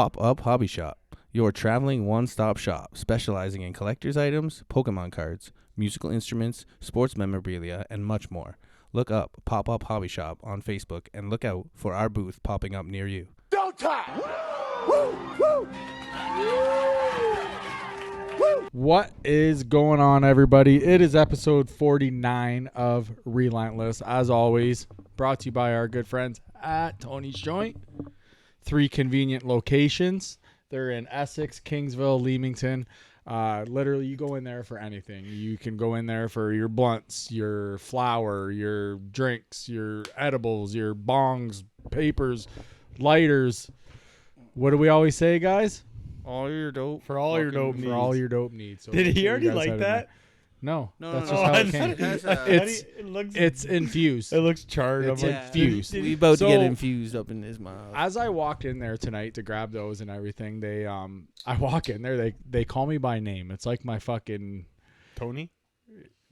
Pop-Up Hobby Shop, your traveling one-stop shop specializing in collector's items, Pokemon cards, musical instruments, sports memorabilia, and much more. Look up Pop-Up Hobby Shop on Facebook and look out for our booth popping up near you. Don't time! Woo! Woo! Woo! What is going on, everybody? It is episode 49 of Relentless, as always, brought to you by our good friends at Tony's Joint. 3 convenient locations. They're in Essex, Kingsville, Leamington. Literally, you go in there for anything. You can go in there for your blunts, your flour, your drinks, your edibles, your bongs, papers, lighters. What do we always say, guys? All your dope. For all your dope needs. For all your dope needs. So Did he already like that? No, No, that's no, just no. how it came. It looks. It's infused. It looks charred. It's I'm like, infused. We about to So- get infused up in his mouth. As I walked in there tonight to grab those and everything, I walk in there. They call me by name. It's like my fucking Tony?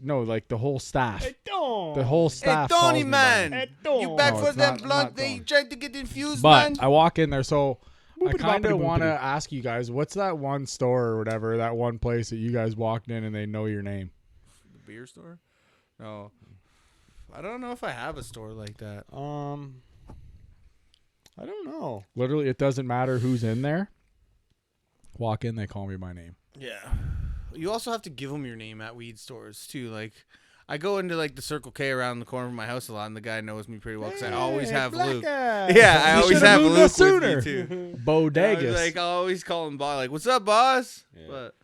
like the whole staff. Don't. The whole staff. Tony, calls me by man. name. You back No, for it's that not- blunt? not They Tony. tried to get infused, But man. I walk in there, so I Boopity kind of boppity want to boopity. ask you guys, what's that one store or whatever, that one place that you guys walked in and they know your name? The beer store? No. I don't know if I have a store like that. I don't know. Literally, it doesn't matter who's in there. Walk in, they call me by name. Yeah. You also have to give them your name at weed stores, too. Like, I go into, like, the Circle K around the corner of my house a lot, and the guy knows me pretty well because I always have Luke. Yeah, I You always should've have moved Luke us sooner. with me, too. Bodegas. Like, I always call him boss. Like, what's up, boss? Yeah. But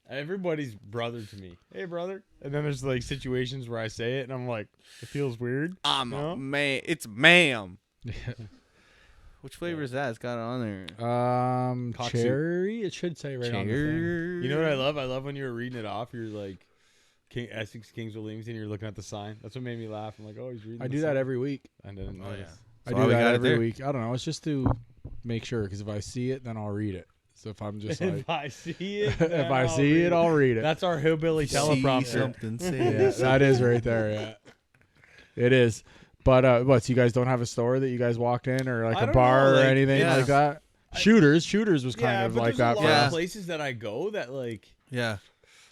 Everybody's brother to me. Hey, brother. And then there's like situations where I say it and I'm like, it feels weird. I'm No? a man. It's ma'am. Which flavor is that? It's got it on there. Cock Cherry. It should say right on the thing. You know what I love? I love when you were reading it off. You're like, Essex, Kingsville, Leamington. You're looking at the sign. That's what made me laugh. I'm like, oh, he's reading I the do sign. that every week. I didn't Oh, notice. yeah. I why do we that got it every there. week. I don't know. It's just to make sure, because if I see it, then I'll read it. So if I'm just like, If I see it, if I see it, I'll read it. That's our hillbilly See teleprompter. something, say Yeah, that is right there. Yeah, it is. But what? So you guys don't have a store that you guys walked in, or like I a don't bar know, or like, anything yeah. like that? Shooters was kind of but like there's that a for lot Yeah. of us. places that I go that like Yeah.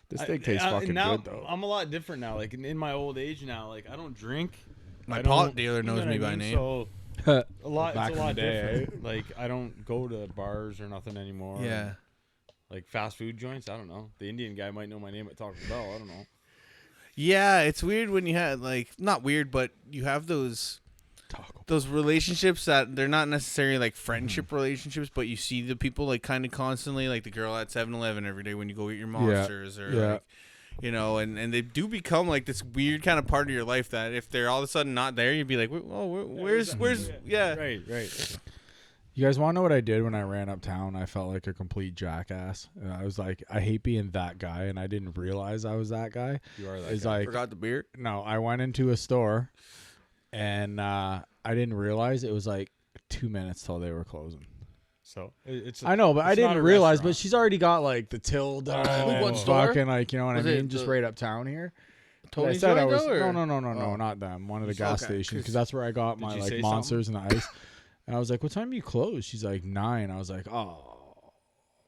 This thing tastes fucking now, good though. I'm a lot different now. Like in my old age now, like I don't drink. My I pot don't- dealer you know knows what me I by mean? name. So a lot. Back It's in a lot the day, different. Like I don't go to bars or nothing anymore. Yeah. Like fast food joints. I don't know. The Indian guy might know my name at Taco Bell. I don't know. Yeah, it's weird when you have, like, not weird, but you have those relationships that they're not necessarily like friendship relationships, but you see the people like kind of constantly, like the girl at 7-Eleven every day when you go get your monsters, or Yeah. like, you know, and they do become like this weird kind of part of your life that if they're all of a sudden not there, you'd be like, oh, where's yeah. Right. You guys want to know what I did when I ran uptown? I felt like a complete jackass. And I was like, I hate being that guy, and I didn't realize I was that guy. You are that It's guy. like, Forgot the beer. no, I went into a store, and I didn't realize it was like 2 minutes till they were closing. So it's. I know, but I it's not didn't a realize. But restaurant. she's already got like the till done. Oh. and What store? fucking, like, you know what Was I it mean? Just the- right uptown here. Tony's I said I joint, was though, or? no, Oh. not them. One of the You- gas okay, stations, 'cause- because that's where I got my you like say monsters and ice. And I was like, "What time do you close?" She's like 9. I was like, "Oh."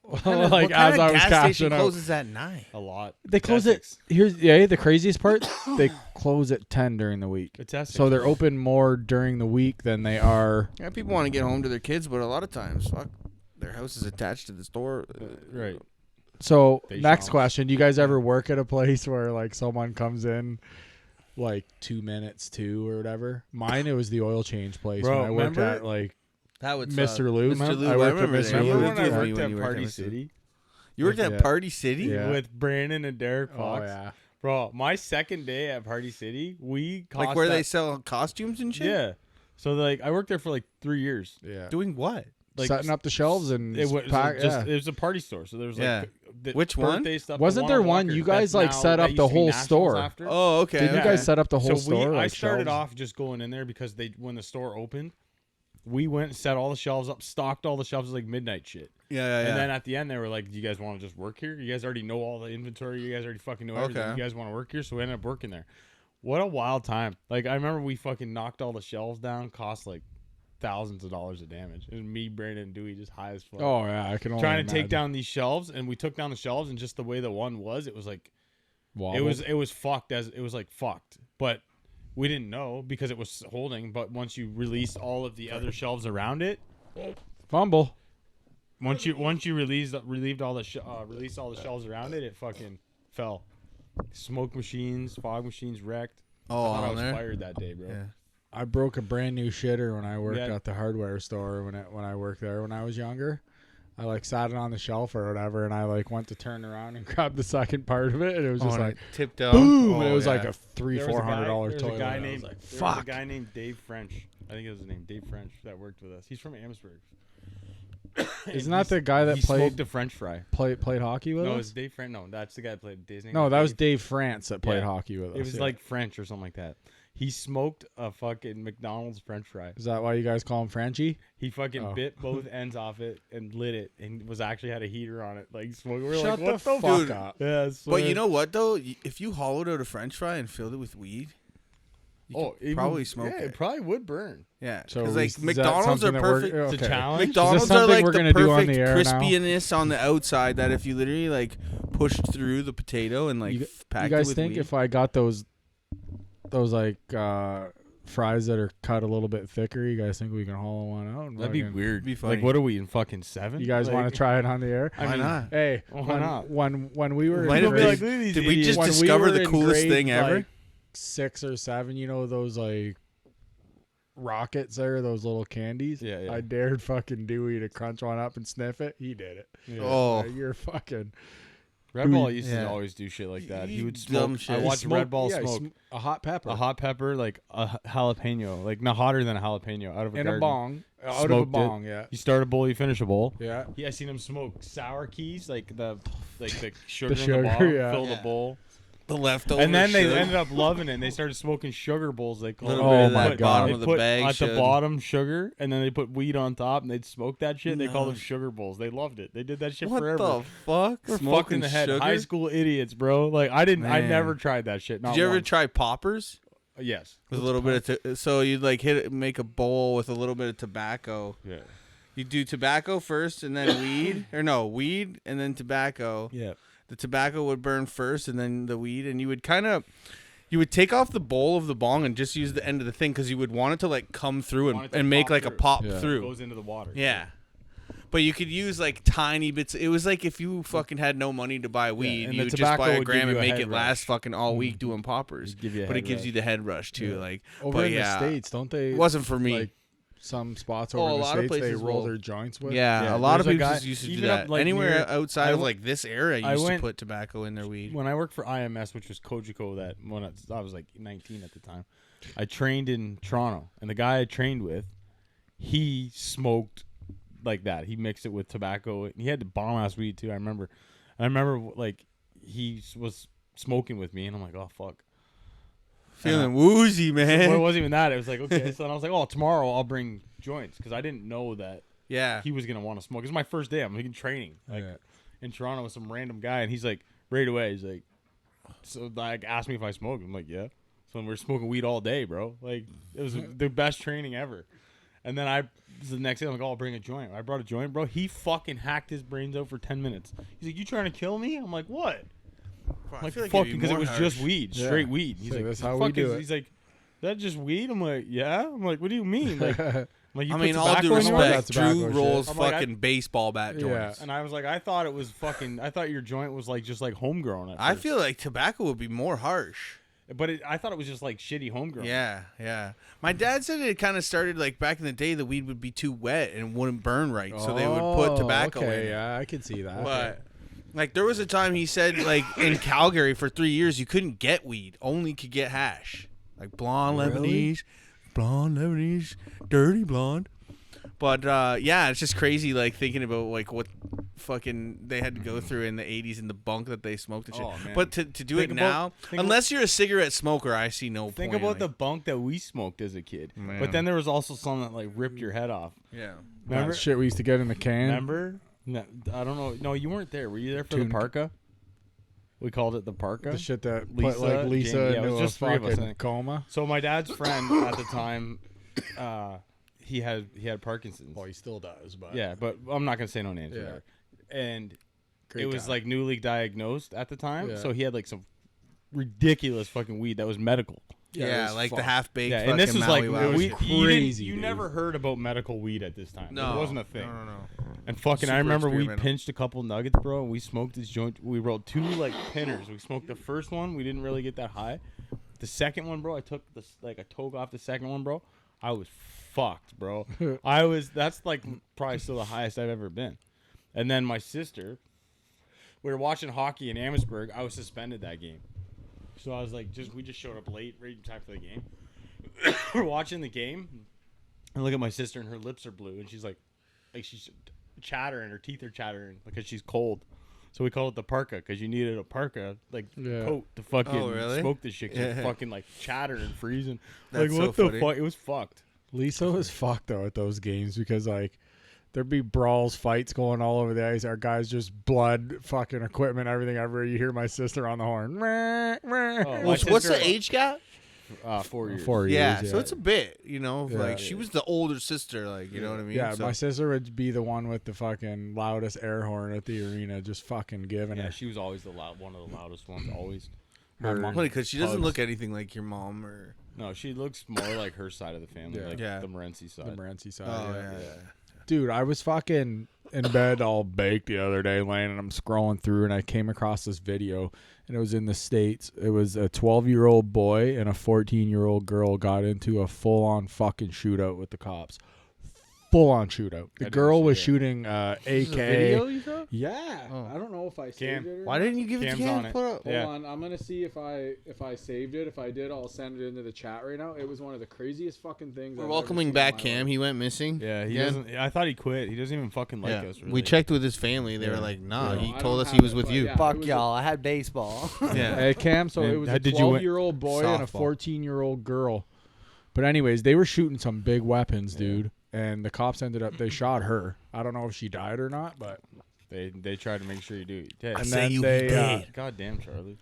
What like kind as of I was gas cashing station out. closes at 9? a lot. They close it. Essex. Here's the craziest part. They close at 10 during the week. It's Essex, So they're bro. open more during the week than they are. Yeah, people want to get home to their kids, but a lot of times, fuck, their house is attached to the store. Right. So They next shop. question: do you guys ever work at a place where like someone comes in like 2 minutes to or whatever? Mine, it was the oil change place. Bro, when I worked remember- at like That would Mr. Lube. Mr. Lube, I worked at remember Mr. that. Lube. Remember lived when I with me worked when at you worked at Party Mr. City You worked at Yeah. Party City? Yeah. with Brandon and Derek Oh Fox? yeah. Bro, my second day at Party City, we cost Like where they that- sell costumes and shit? Yeah. So like I worked there for like 3 years. Yeah. Doing what? Like Setting up the shelves and it was pack, just yeah. it was a party store. So there was like Yeah. the Which one? birthday stuff. Wasn't the there at one Walker's. you guys, That's like, now- set that up used the to be whole Nationals store? after. Oh, okay. Did you okay. guys set up the whole So store? I like, started shelves? off just going in there because when the store opened, we went and set all the shelves up, stocked all the shelves like midnight shit. Yeah. And then at the end they were like, "Do you guys want to just work here? You guys already know all the inventory. You guys already fucking know everything. Okay. You guys want to work here?" So we ended up working there. What a wild time! Like I remember we fucking knocked all the shelves down. Cost like thousands of dollars of damage. It was me, Brandon, and Dewey just high as fuck. Oh yeah, I can only trying to imagine. take down these shelves, and we took down the shelves, and just the way the one was, it was like Wobbled. it was fucked as it was like fucked, but we didn't know because it was holding. But once you released all of the other shelves around it, Fumble. once you relieved all the released all the shelves around it, it fucking fell. Smoke machines, fog machines wrecked. Oh, I thought I on was there. fired that day, bro. Yeah. I broke a brand new shitter when I worked Yeah. at the hardware store when I worked there when I was younger. I like sat it on the shelf or whatever, and I like went to turn around and grab the second part of it, and it was just and like it tipped down. boom, and Oh, it was like yeah. a $300-400 There's toilet. a guy and I named was like, there was a fuck. guy named Dave French. I think it was his name, Dave French, that worked with us. He's from Amherstburg. Isn't that the guy that he smoked played a French fry? played hockey with No, us? it's Dave French. No, that's the guy that played Disney. No, that was Dave France that played Yeah. hockey with us. It was yeah. like French or something like that. He smoked a fucking McDonald's French fry. Is that why you guys call him Frenchie? He fucking Oh. bit both ends off it and lit it, and was actually had a heater on it, like smoking. We're Shut like, what the the fuck Dude. up. Yeah, But you know what though? If you hollowed out a French fry and filled it with weed, you could probably smoke yeah, it. it probably would burn. Yeah, So because like is that McDonald's are something that we're- perfect. It's a okay. challenge. McDonald's are something like we're the gonna do on perfect the air now? crispiness on the outside that if you literally like pushed through the potato and like You packed guys it with think weed. if I got those like fries that are cut a little bit thicker, you guys think we can hollow one out? And That'd be fucking- weird. Be funny. Like, what are we in fucking 7? You guys like, want to try it on the air? I Why mean, not? Hey, Why not? when we were Might in have People be been- like, look at these Did we idiots. just when we discover were the in coolest grade, thing ever? like, 6 or 7, you know those like rockets there, those little candies. Yeah, yeah. I dared fucking Dewey to crunch one up and sniff it. He did it. Yeah. Oh, You're fucking Red Ball used to Yeah. always do shit like that. He You would dumb smoke. shit. I He watched Red Ball yeah, he smoke a hot pepper a hot pepper, like a jalapeno, like not hotter than a jalapeno, out of a in garden. a bong, out of a Smoked it. bong. Yeah, You start a bowl, you finish a bowl. yeah. Yeah, I seen him smoke sour keys, like the sugar in sugar, the bottom, yeah. fill the Yeah. bowl. the leftover. And then they sugar. ended up loving it. And they started smoking sugar bowls. They called Little it. bit of They that put- bottom they of the put bag at the sugar. bottom sugar, and then they put weed on top, and they'd smoke that shit. They called them Nice. sugar bowls. They loved it. They did that shit What forever. the fuck? We're fucked Smoking in the head. sugar? High school idiots, bro. Like I didn't. I Man. never tried that shit. Not Did you ever once. try poppers? Yes. With a little bit of so you'd like make a bowl with a little bit of tobacco. Yeah. You do tobacco first and then weed, or no, weed and then tobacco. Yeah. The tobacco would burn first and then the weed, and you would take off the bowl of the bong and just use the end of the thing because you would want it to like come through Want it to and make pop like a through. pop Yeah. through. Goes into the water. Yeah. But you could use like tiny bits. It was like if you fucking had no money to buy weed, and you the would just tobacco buy a would gram give you and a make head it last rush. fucking all week doing poppers. It'd give you a But it head gives rush. you the head rush too. Yeah. Like Over but in yeah, the States, don't they? it wasn't for me. Like some spots Oh, over a in the lot of States, they places roll will. their joints with. Yeah, Yeah, a lot of there's a people guy- just used to do even up, that. like, Anywhere near- outside I of w- like this era, I used to went- put tobacco in their weed. When I worked for IMS, which was Kojiko, that when I was like 19 at the time, I trained in Toronto, and the guy I trained with, he smoked like that. He mixed it with tobacco. And he had the bomb ass weed too. I remember like he was smoking with me, and I'm like, oh fuck. Feeling woozy, Well, it man. wasn't even that. It was like, okay. So then I was like, oh, tomorrow I'll bring joints because I didn't know that Yeah. he was gonna want to smoke. It was my first day. I'm like in training, like Yeah. in Toronto with some random guy, and he's like, right away, he's like, so like asked me if I smoked. I'm like, yeah. So we were smoking weed all day, bro. Like it was the best training ever. And then the next day I'm like, oh, I'll bring a joint. I brought a joint, bro. He fucking hacked his brains out for 10 minutes. He's like, you trying to kill me? I'm like, what? I'm like, fuck, because it was just weed, Yeah. straight weed. He's So like, that's "The how we fuck do is-" it. He's like, that just weed? I'm like, yeah. I'm like, what do you mean? Like, I'm like, you I put mean, all due tobacco in yours? respect, Tobacco Drew shit. rolls I'm like, fucking baseball bat Yeah. joints. And I was like, I thought it was fucking. I thought your joint was like just like homegrown. At I first. feel like tobacco would be more harsh. but I thought it was just like shitty homegrown. Yeah, yeah. My dad said it kind of started like back in the day. The weed would be too wet and wouldn't burn right, so they would put tobacco okay, in. it. Yeah, I can see that. But like there was a time he said like in Calgary for 3 years you couldn't get weed, only could get hash, like blonde Really? Lebanese, dirty blonde. But yeah, it's just crazy like thinking about like what fucking they had to go through in the 80s in the bunk that they smoked and shit. Oh, man. But to do Think it about- now, think unless you're a cigarette smoker, I see no Think point. about the like, bunk that we smoked as a kid. Man. But then there was also some that like ripped your head off. yeah. Remember? That shit we used to get in the can. Remember? No, I don't know. No, you weren't there. Were you there for Tune- the parka? We called it the parka. The shit that Lisa, put like Lisa Jamie, yeah, it into was a just three of us, I fucking think. coma. So my dad's friend at the time, he had Parkinson's. Well, he still does, but Yeah, but I'm not gonna say no names. Yeah. Whatever. And Great it was guy. like newly diagnosed at the time, Yeah. so he had like some ridiculous fucking weed that was medical. Yeah, it was like the fucked. half baked. Yeah, and this was like Maui it Wowie was shit. crazy, You dude. never heard about medical weed at this time. No, It wasn't a thing. No. And fucking, I Super remember we experimental. pinched a couple nuggets, bro, and we smoked this joint. We rolled 2 like pinners. We smoked the first one. We didn't really get that high. The second one, bro, I took this like a toke off the second one, bro. I was fucked, bro. That's like probably still the highest I've ever been. And then my sister, we were watching hockey in Amherstburg. I was suspended that game. So I was like, we just showed up late, right in time for the game. We're watching the game. And look at my sister, and her lips are blue, and she's like she's chattering, her teeth are chattering because she's cold. So we call it the parka because you needed a parka coat to fucking smoke this shit. 'Cause you're fucking like chattering and freezing. That's like what so the funny. fuck? It was fucked. Lisa was fucked though at those games because like there'd be brawls, fights going all over the ice. Our guys just blood, fucking equipment, everything. Everywhere you hear my sister on the horn. My What's sister- the age gap? 4 years. 4 years. Yeah, so it's a bit, like Yeah. she was the older sister, like you know what I mean. Yeah, So- my sister would be the one with the fucking loudest air horn at the arena, just fucking giving Yeah, her. she was always one of the loudest ones. Always. Her- My mom- funny because she doesn't Hugs. look anything like your mom or. No, she looks more like her side of the family, Yeah. like Yeah. the Morency side. The Morency side. Oh yeah. yeah. Dude, I was fucking in bed all baked the other day, laying, and I'm scrolling through, and I came across this video, and it was in the States. It was a 12-year-old boy and a 14-year-old girl got into a full-on fucking shootout with the cops. Full-on shootout. The didn't girl see was that. shooting This AK. is a video you saw? Yeah. Oh. I don't know if I saved Cam, it or Why not. didn't you give it to Cam's Cam? on it. Put up. Hold Yeah. on, I'm gonna see if I saved it. If I did, I'll send it into the chat right now. It was one of the craziest fucking things. We're I've welcoming ever seen back in my Cam. life. He went missing. Yeah, he doesn't. I thought he quit. He doesn't even fucking like us. Really. We checked with his family. They were Yeah. like, "Nah." No, He I told don't us he have was it, with but you. yeah. It Fuck was y'all. I had baseball. Yeah. Hey Cam, so And it was how a did you win? 12-year-old boy and a Softball. 14-year-old girl. But anyways, they were shooting some big weapons, dude. And the cops ended up they shot her. I don't know if she died or not, but They tried to make sure you do. and say then you they did. God damn, Charlie.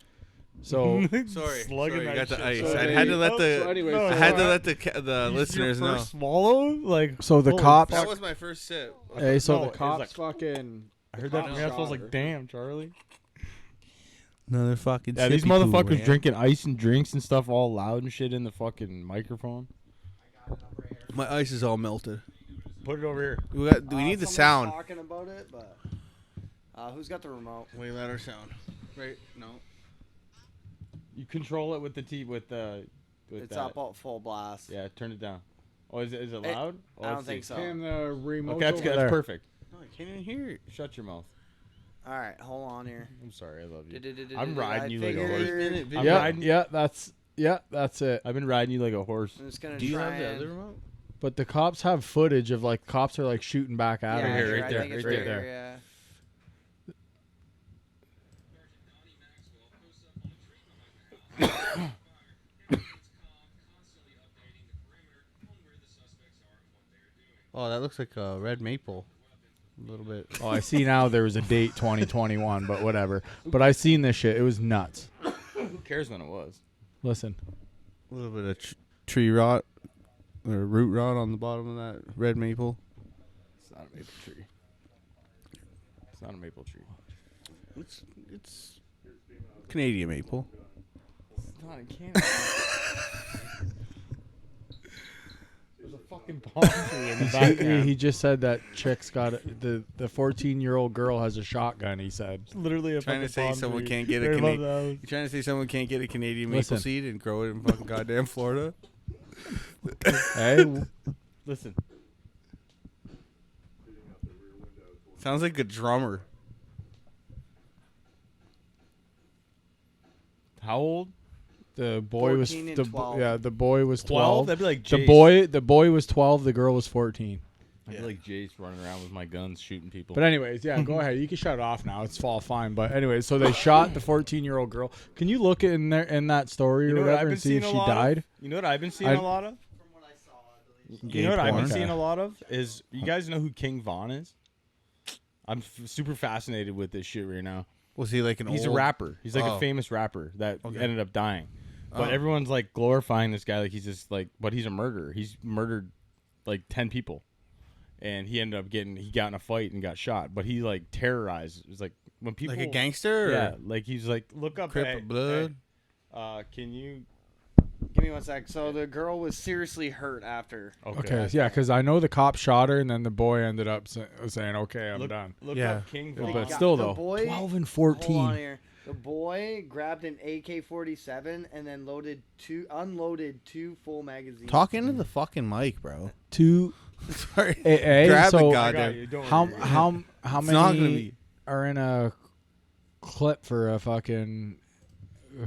so Sorry, Slugging you that got the shit. ice. So I they- had to let the. so anyways, no, I so had to I- let the listeners know. Swallow? Like So the holy cops- fuck. That was my first sip. hey, so No, the it was cops like- fucking I heard that from cops here. I was shot like, her. damn, Charlie. Another fucking. Yeah, these sippy poo, motherfuckers man. drinking ice and drinks and stuff all loud and shit in the fucking microphone. My ice is all melted. Put it over here. We need the Someone's sound. talking about it, but who's got the remote? Way louder sound. Right? No. You control it with the with It's that. up at full blast. Yeah, turn it down. Oh, is it loud? Oh, I don't let's think see. so. Cam, the remote. Okay, that's good. That's perfect. No, I can't even hear it. Shut your mouth. All right, hold on here. I'm sorry. I love you. Du-du-du-du-du-du. I'm riding I you like a horse. figured- I'm Yeah, riding- that's it. I've been riding you like a horse. I'm just gonna Do you try have the and- other remote? But the cops have footage of like cops are like shooting back at Yeah, her. here, sure, right I there, think it's right bigger, there. Yeah. Oh, that looks like a red maple. A little bit. Oh, I see now there was a date 2021, but whatever. But I seen this shit. It was nuts. Who cares when it was? Listen. A little bit of tree rot or root rot on the bottom of that red maple. It's not a maple tree. It's not a maple tree. It's Canadian maple. It's not in Canada. There's a fucking palm tree in the background. He just said that chick's got the 14-year-old girl has a shotgun. He said. Literally a Trying to fucking say palm someone tree. can't get a I love Canadian. those. You trying to say someone can't get a Canadian maple Listen. seed and grow it in fucking goddamn Florida? Hey, Listen. Sounds like a drummer. How old? the boy was 14 and 12. the boy was 12? 12. That'd be like The Jace. boy was 12. The girl was 14. I feel like Jace running around with my guns shooting people. But anyways, yeah, go ahead. You can shut it off now. It's all fine. But anyways, so they shot the 14-year-old girl. Can you look in there in that story or whatever and see if she died? You know what I've been seeing I- a lot of? From what I saw, at least. You know what I've been porn. seeing a lot of is you guys know who King Von is? I'm super fascinated with this shit right now. Was he like an He's old... a rapper. He's like Oh. a famous rapper that Okay. ended up dying. But Oh. everyone's like glorifying this guy like he's just like, but he's a murderer. He's murdered like 10 people, and he ended up he got in a fight and got shot. But he like terrorized. It was like when people like a gangster. yeah, Or like he's like look up Crip hey, of blood. hey, can you? Give me 1 sec. So the girl was seriously hurt after. Okay, yeah, because I know the cop shot her, and then the boy ended up saying, "Okay, I'm Look, done." Look Yeah. up King Yeah, Von. but still, The though, boy- 12 and Hold on 14. here. The boy grabbed an AK-47 and then unloaded 2 full magazines. Talk into the fucking mic, bro. Two. Sorry. so Grab the I got goddamn. you. Don't how worry. how how It's not gonna many be. are in a clip for a fucking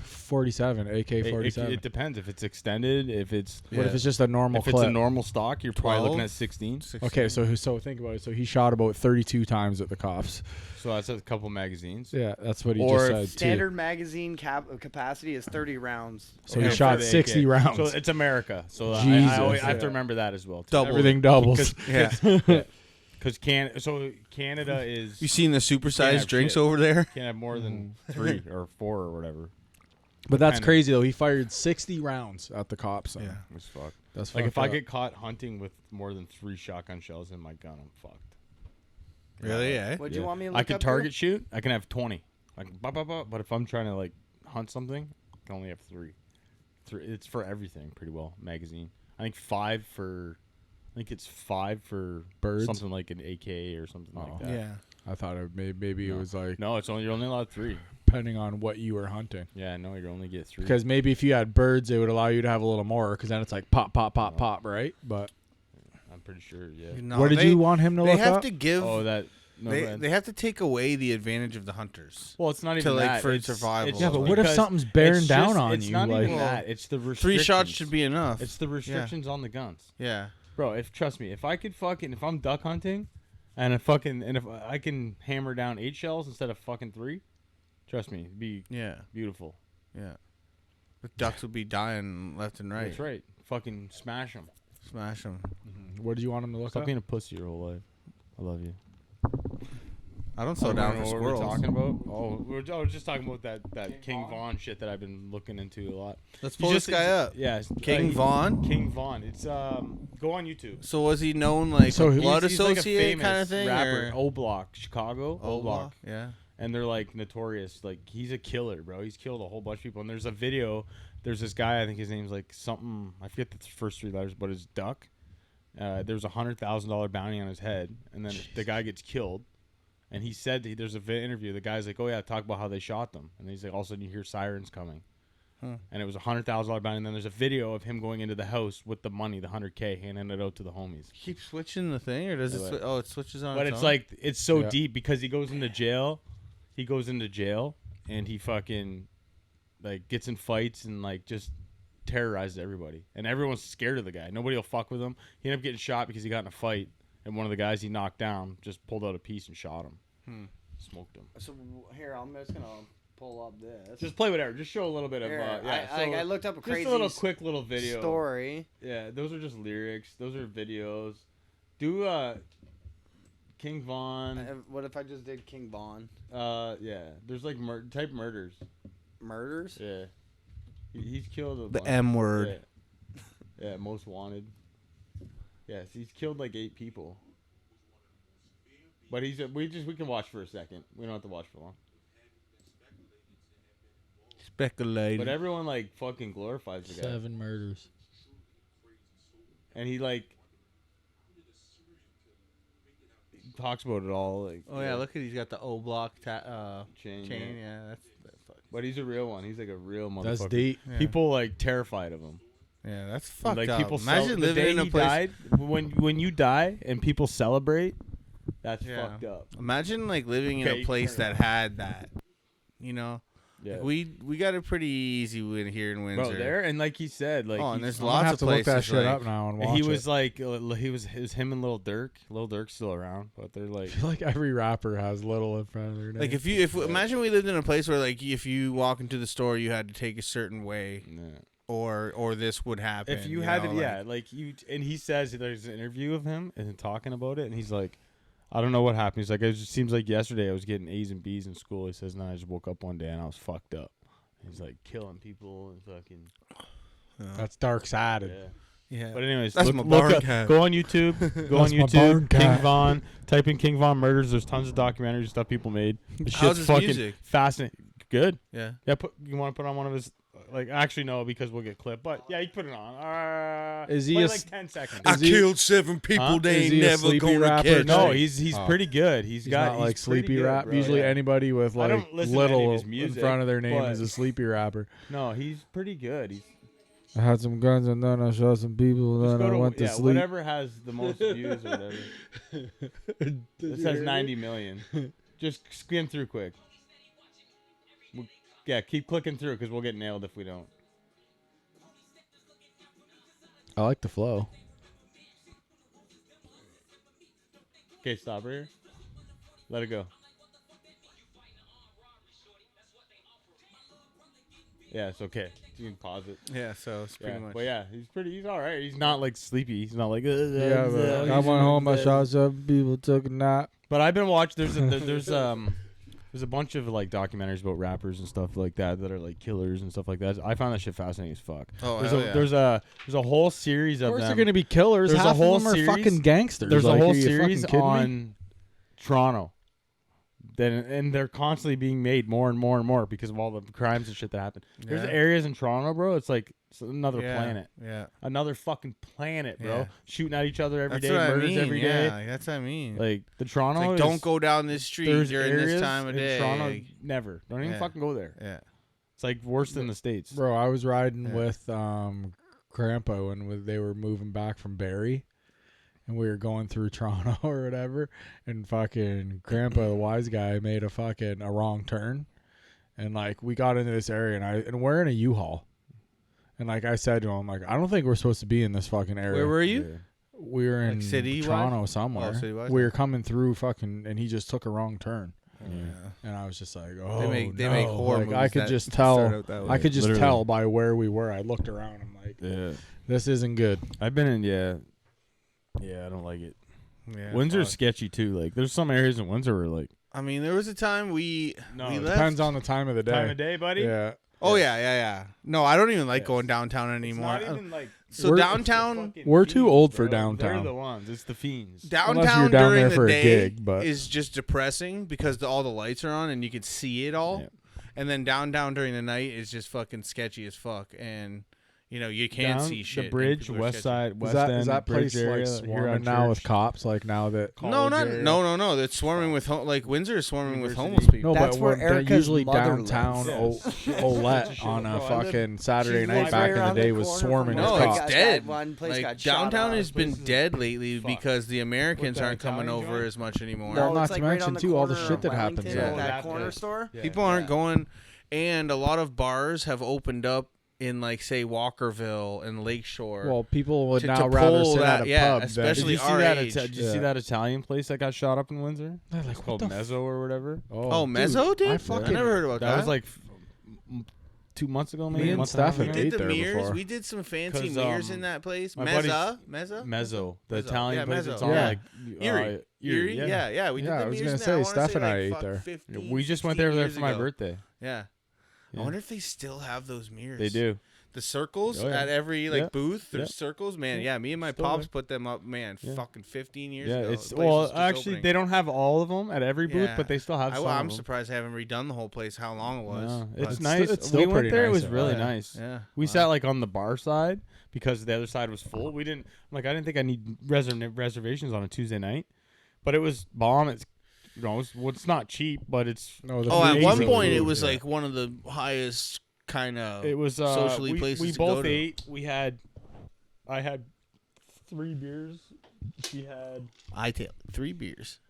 47 AK-47? It depends if it's extended. If it's What if it's just a normal if clip? it's a normal stock, you're probably looking 12? at 16. Okay, so think about it. So he shot about 32 times at the cops. So that's a couple magazines. Yeah, that's what he Or just if said Standard magazine capacity is 30 rounds. too. So he Okay, shot for the 60 AK. rounds. So it's America. So Jesus, I have yeah. to remember that as well. Double. Everything doubles. Yeah. Because Canada is You seen the Can't supersized have drinks shit. over there? can't have more than 3 or 4 or whatever. But that's Kinda. crazy though. He fired 60 rounds at the cops. Yeah. It's fucked. That's Like if fucked I up. get caught hunting with more than 3 shotgun shells in my gun, I'm fucked. Really? Eh? What do Yeah. you want me to look I could up target shoot. I can have 20. But if I'm trying to like hunt something, I can only have 3. It's for everything pretty well. Magazine. I think 5 for. I think it's 5 for Birds? something like an AK or something Oh. like that. Yeah. I thought maybe it was like No, you're only allowed 3. depending on what you were hunting. Yeah, no, you only get 3. Because maybe if you had birds, it would allow you to have a little more. Because then it's like pop, pop, pop, pop, right? But I'm pretty sure. Yeah. No, what did you want him to They look have up? to give. Oh, that. No, they have to take away the advantage of the hunters. well, it's not to, even like, that. for It's- survival. it's Yeah, but what if because something's bearing it's down just- on it's you? not Like, even that. It's the 3 shots restrictions. should be enough. It's the restrictions on the guns. Yeah. Bro, trust me, if I'm duck hunting, and if I can hammer down 8 shells instead of fucking 3, trust me, it'd be Yeah. beautiful. Yeah. The ducks would be dying left and right. That's right. Fucking smash them. Smash them. what did you want him to look Stop up? being a pussy your whole life. I love you. I don't slow down for What squirrels. were we talking about? I was just talking about that King Von shit that I've been looking into a lot. Let's He pull this just- guy up. Yeah, King Von? King Von. It's go on YouTube. So was he known like So a he's- blood He's like a associate famous kind of thing? rapper. Or? O Block, Chicago. O Block. Yeah. And they're like notorious. Like he's a killer, bro. He's killed a whole bunch of people. And there's a video. There's this guy. I think his name's like something. I forget the first 3 letters, but it's Duck. There's $100,000 bounty on his head, and then the guy gets killed. And he said there's a interview. The guy's like, "Oh yeah, talk about how they shot them." And he's like, all of a sudden you hear sirens coming. And it was $100,000 bounty. And then there's a video of him going into the house with the money, the $100K, handing it out to the homies. Keep switching the thing, or does it? Yeah. It switches on. But its it's own? like it's so Yeah. deep because he goes into jail. He goes into jail and he fucking like gets in fights and like just terrorizes everybody. And everyone's scared of the guy. Nobody will fuck with him. He ended up getting shot because he got in a fight and one of the guys he knocked down just pulled out a piece and shot him. Smoked him. So here, I'm just gonna pull up this. Just play whatever. Just show a little bit of Here, so I looked up a just crazy a little quick little video. story. Yeah, those are just lyrics. Those are videos. Do King Von. What if I just did King Von? Yeah. There's like type murders. Murders? Yeah. He's killed a the bunch. M word. Yeah. Most wanted. Yes, he's killed like 8 people. But we can watch for a second. We don't have to watch for long. Speculated. But everyone like fucking glorifies the guy. 7 murders. And he like talks about it all like Oh yeah, look at he's got the O block chain. chain. Yeah. Yeah, that's But he's a real one. He's like a real motherfucker. That's deep. Yeah. People like terrified of him. yeah, that's fucked Like up. people Imagine the living day in a he place. died, when you die and people celebrate, that's Yeah. fucked up. Imagine like living Okay, in you a place can turn that had that. You know, Yeah. we got a pretty easy win here in Windsor. Bro, there and like he said, like Oh, and he's- there's I'm gonna lots have of to look places. that shit like, up now and watch he it. was like it was him and Lil Durk. Lil Durk's still around, but they're like I feel like every rapper has little in front of their name. Like if imagine we lived in a place where like if you walk into the store you had to take a certain way yeah. or this would happen. If you had know, to, yeah, like you, and he says there's an interview of him and talking about it, and he's like, I don't know what happened. He's like, it just seems like yesterday I was getting A's and B's in school. He says, I just woke up one day and I was fucked up. He's like killing people and fucking. that's dark sided. Yeah. Yeah. But anyways, That's look, my look barn up, cat. go on YouTube. Go on That's my barn YouTube. King cat. Von. Type in King Von murders. There's tons of documentaries and stuff people made. The How's shit's his fucking music? fascinating. Good. Yeah. Yeah. You want to put on one of his? Like, actually, no, because we'll get clipped. But yeah, you put it on. Is he play a like 10 seconds? I Is he- killed 7 people. Huh? They Is ain't he a never sleepy gonna rapper? catch No, me. he's Oh. pretty good. He's not like he's pretty sleepy good, rap. bro, Usually yeah. anybody with I like don't listen to any of little his in music, front of their name but- is a sleepy rapper. No, he's pretty good. He's I had some guns and then I shot some people. just Then go I went to yeah, sleep. whatever has the most views or whatever. This has 90 million. Just skim through quick. Yeah, keep clicking through because we'll get nailed if we don't. I like the flow. Okay, stop right here. Let it go. Yeah, it's okay. You can pause it. Yeah, so it's pretty Yeah, much. but yeah, he's all right. He's not like sleepy. He's not like. Yeah, but I went home. I shot some people. Took a nap. But I've been watching. There's a bunch of like documentaries about rappers and stuff like that that are like killers and stuff like that. I find that shit fascinating as fuck. Oh, There's hell a yeah. there's a whole series Of of course, them. they're gonna be killers. There's a Half whole of them are series- fucking gangsters. There's Like, a whole are you series fucking kidding me? on Toronto. And they're constantly being made more and more and more because of all the crimes and shit that happen. There's Yeah. areas in Toronto, bro. It's like it's another planet. Yeah. Another fucking planet, bro. Yeah. Shooting at each other every That's day, what I murders mean. every yeah, day. like, that's what I mean. Like the It's Toronto like, is, don't go down this street there's during areas this time of in day. Toronto, Like, never. Don't even Yeah. fucking go there. yeah. It's like worse than the States. Bro, I was riding Yeah. with Grandpa when they were moving back from Barrie, and we were going through Toronto or whatever, and fucking Grandpa, the wise guy, made a wrong turn, and like we got into this area, and we're in a U-Haul, and like I said to him, like I don't think we're supposed to be in this fucking area. Where were you? We were in Like city-wise? Toronto somewhere. Oh, city-wise? We were coming through fucking, and he just took a wrong turn. Yeah. And I was just like, oh, They make no. horror Like, movies I could that just start tell. out that way. I could just Literally. tell by where we were. I looked around. I'm like, Yeah. this isn't good. I've been in, yeah, I don't like it. Yeah, Windsor's fuck. sketchy too. Like, there's some areas in Windsor where like I mean, there was a time we No, we it left. Depends on the time of the day. time of day, buddy. Yeah. Oh yeah. No, I don't even like Yes. going downtown It's anymore. not even like So We're- downtown, We're too old for bro. downtown. They're the ones. It's the fiends. Unless downtown you're down during there the for a day gig, but- is just depressing because all the lights are on and you can see it all. Yeah. And then downtown during the night is just fucking sketchy as fuck, and you know you can't Down see shit. The and bridge, people are west sketchy. side, west Is that, end, is that bridge place area, like here swarming on now with Church. cops? Like now that No, College not area. no. That's swarming with like Windsor is swarming with University. homeless people. no, That's but where when they're Erica's usually mother downtown lives. Olette on a Bro, I live- fucking Saturday She's night right back in the around day the was corner swarming from with No, where it's cops. that dead. one place Like got shot downtown up. has been Places- dead lately Fuck. because the Americans that aren't coming Italian over joint? as much anymore. Well, No, not it's to like right mention, on the too, all the corner shit of that happens Wellington there. and that Yeah. corner store. Yeah. People aren't Yeah. going, and a lot of bars have opened up in like say Walkerville and Lakeshore. Well, people would To now rather pull sit that- at a yeah, pub Did especially you see our that? age. Did you see Yeah. that Italian place that got shot up in Windsor? than like It's called what the Mezzo or whatever. oh, Mezzo did? I fucking- never heard about that. That was like 2 months ago, maybe. Me a and month and a half Steph we have ago. did ate the there mirrors. before. We did some fancy 'Cause, mirrors in that place. my Mezzo, Mezzo, the Mezzo. Italian Yeah, place. Mezzo. It's on Yeah. like Erie. Erie, yeah. We did Yeah, the I was mirrors gonna in say, there. I wanna Steph and I like, ate fuck, there. 15, We just went 16 there years for my ago. birthday. Yeah. Yeah. I wonder if they still have those mirrors. They do. The circles Oh, yeah. at every like Yeah. booth. There's Yeah. circles, man. Yeah. Yeah, me and my Still pops there. put them up, man. Yeah. Fucking 15 years Yeah, ago. it's The place was just actually opening. they don't have all of them at every booth, Yeah. but they still have some. I'm of them. surprised they haven't redone the whole place. How long it was? No, but- it's nice. it's still we went pretty there. It nice was there. really yeah. nice. Yeah. We Wow. sat like on the bar side because the other side was full. We didn't I didn't think I need reservations on a Tuesday night, but it was bomb. It's it's not cheap, but it's No, the Oh, at food's one really point it good, was yeah. like one of the highest kind of. it was socially places we to both go to. ate. I had 3 beers. She had I take 3 beers.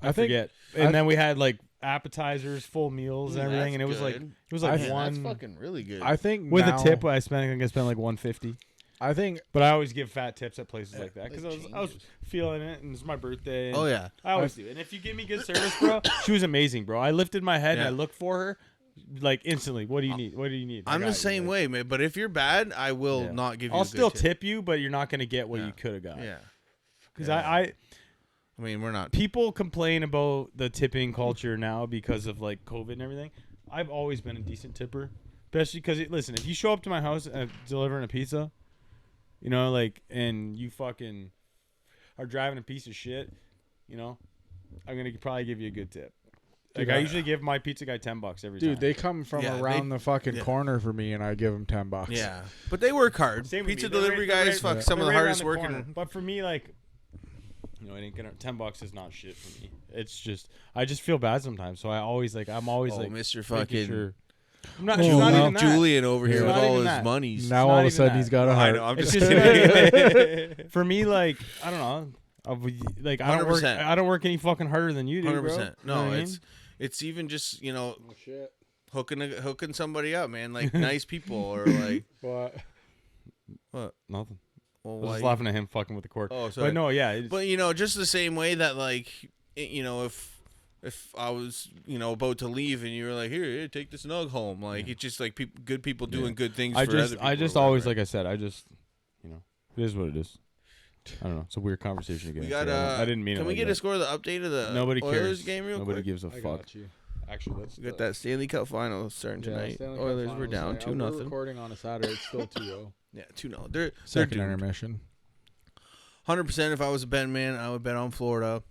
I think forget. And then we had like appetizers, full meals, and Ooh, everything, and it was that's good. like Man, one That's fucking really good. I think with now, a tip. I think I spent like $150. I think But I always give fat tips at places like that because it I was feeling it, and it's my birthday. And oh yeah. I always do. And if you give me good service, bro, she was amazing, bro. I lifted my head and I Yeah. looked for her, like instantly. What do you need? What do you need? I I'm the got you, same like- way, man. But if you're bad, I will Yeah. not give you. I'll a good still tip. tip you, but you're not gonna get what Yeah. you could have got. Yeah. Because Yeah. I I mean, we're not. people complain about the tipping culture now because of like COVID and everything. I've always been a decent tipper, especially because listen, if you show up to my house and delivering a pizza, you know, like, and you fucking are driving a piece of shit, you know, I'm gonna probably give you a good tip. Like, I usually give my pizza guy $10 every time. Dude, they come from around the fucking corner for me, and I give them $10. Yeah, but they work hard. Same with Pizza me. delivery guys, fuck, some of the hardest working. But for me, like, you know, it ain't gonna. $10 is not shit for me. It's just, I just feel bad sometimes. So I'm always like, Mr. Fucking. Sure. I'm not, it's not even that. Julian over here It's with not all even his that. monies. Now not all of a even sudden that. he's got a I heart. know. I'm It's just just for me, like, I don't know. Like, I don't work. 100%. I don't work any fucking harder than you do, 100%. bro. No, You know what I mean? it's even just, you know, Oh, shit. hooking somebody up, man. Like nice people or like What? Nothing. well, I was why just you- laughing at him fucking with the cork. Oh, sorry. But no, yeah. It's, But you know, just the same way that like you know, if I was, you know, about to leave and you were like, here, take this nug home, like it's just like good people doing good things. I for just, other people I or just whatever. always, like I said, I just, you know, it is what it is. I don't know. It's a weird conversation again. We got. I didn't mean it. Can we like get that. a score of the update of the Nobody Oilers cares. game real Nobody quick? gives a I fuck. got you. Actually, let's We got that Stanley Cup final starting tonight. Oilers were down 2-0. We're recording on a Saturday. It's still 2-0. Yeah, 2-0. They're Second doomed. intermission. 100%. If I was a bet man, I would bet on Florida.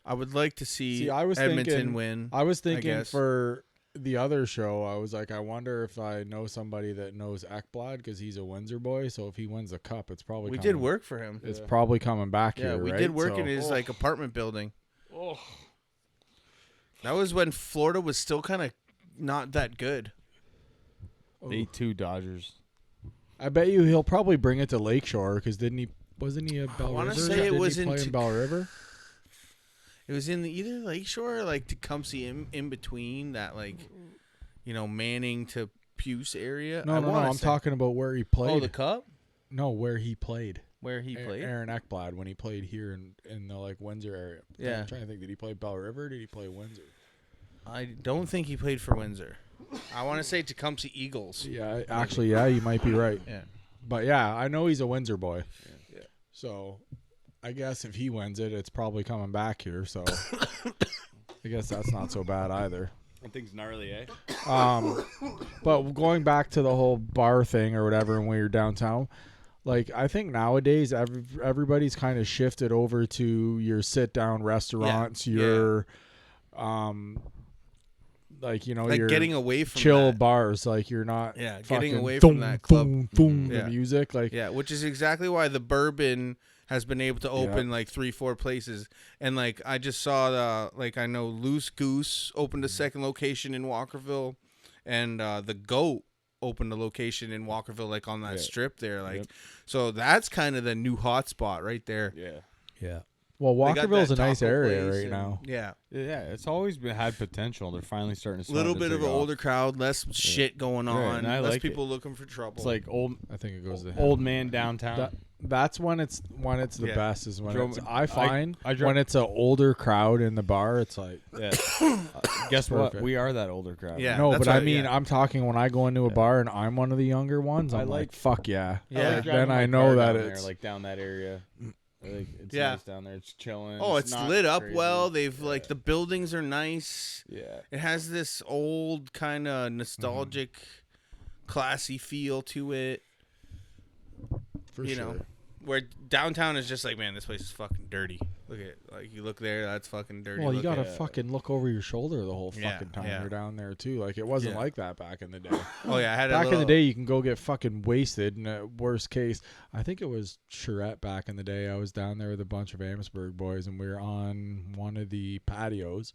I would like to see I was Edmonton thinking, win. I was thinking guess. for the other show, I was like, I wonder if I know somebody that knows Ekblad because he's a Windsor boy. So if he wins the cup, it's probably We coming, did work for him. It's probably coming back Yeah, here. we right? did work So- in his like apartment building. Oh. That was when Florida was still kind of not that good. 8-2 Dodgers. I bet you he'll probably bring it to Lakeshore because wasn't he a Bell wanna River? say it Didn't was he in play in Bell River? It was in either Lakeshore or like Tecumseh in between that, like, you know, Manning to Puce area. No, I'm talking about where he played. Oh, the Cup? No, where he played. Where he played? Aaron Ekblad when he played here in the like Windsor area. Yeah. I'm trying to think. Did he play Bell River? Or did he play Windsor? I don't think he played for Windsor. I want to say Tecumseh Eagles. Yeah, actually, yeah, you might be right. Yeah. But yeah, I know he's a Windsor boy. Yeah. So, I guess if he wins it, it's probably coming back here. So, I guess that's not so bad either. That thing's gnarly, eh? But going back to the whole bar thing or whatever, and when you're downtown, like I think nowadays everybody's kind of shifted over to your sit down restaurants, your like, you know, Like your getting away from chill that. bars, like you're not Yeah, fucking getting away from that club. The music, like Yeah, which is exactly why the Bourbon has been able to open like 3-4 places. And like I just saw I know Loose Goose opened a second location in Walkerville, and the Goat opened a location in Walkerville, like on that strip there. Like, so that's kind of the new hot spot right there. yeah. Well, They got Walkerville's a that nice taco area place right and- now. Yeah, Yeah, it's always had potential. They're finally starting to. a little bit of an older crowd, less shit going on, and I less like people looking for trouble. It's like I think it goes to old man downtown. That's when it's the Yeah. best is when Drove- it's, I find I drove- when it's an older crowd in the bar, it's like Yeah. Guess what? Perfect. We are that older crowd. Yeah. no, that's but I what- mean yeah. I'm talking when I go into a bar and I'm one of the younger ones. I'm like fuck yeah. Yeah. Like, then I know that it's like down that area. Like, it's Yeah. nice down there. It's chilling. oh, it's not lit up crazy. well. They've like the buildings are nice. Yeah. It has this old kind of nostalgic, classy feel to it. for you sure. know, where downtown is just like, man, this place is fucking dirty. Look at it. Like you look there, that's fucking dirty. Well, you Look gotta at- fucking look over your shoulder the whole Yeah, fucking time yeah. you're down there too. Like it wasn't Yeah. like that back in the day. Oh yeah, I had Back a little, in the day, you can go get fucking wasted. And worst case, I think it was Charette back in the day. I was down there with a bunch of Amherstburg boys, and we were on one of the patios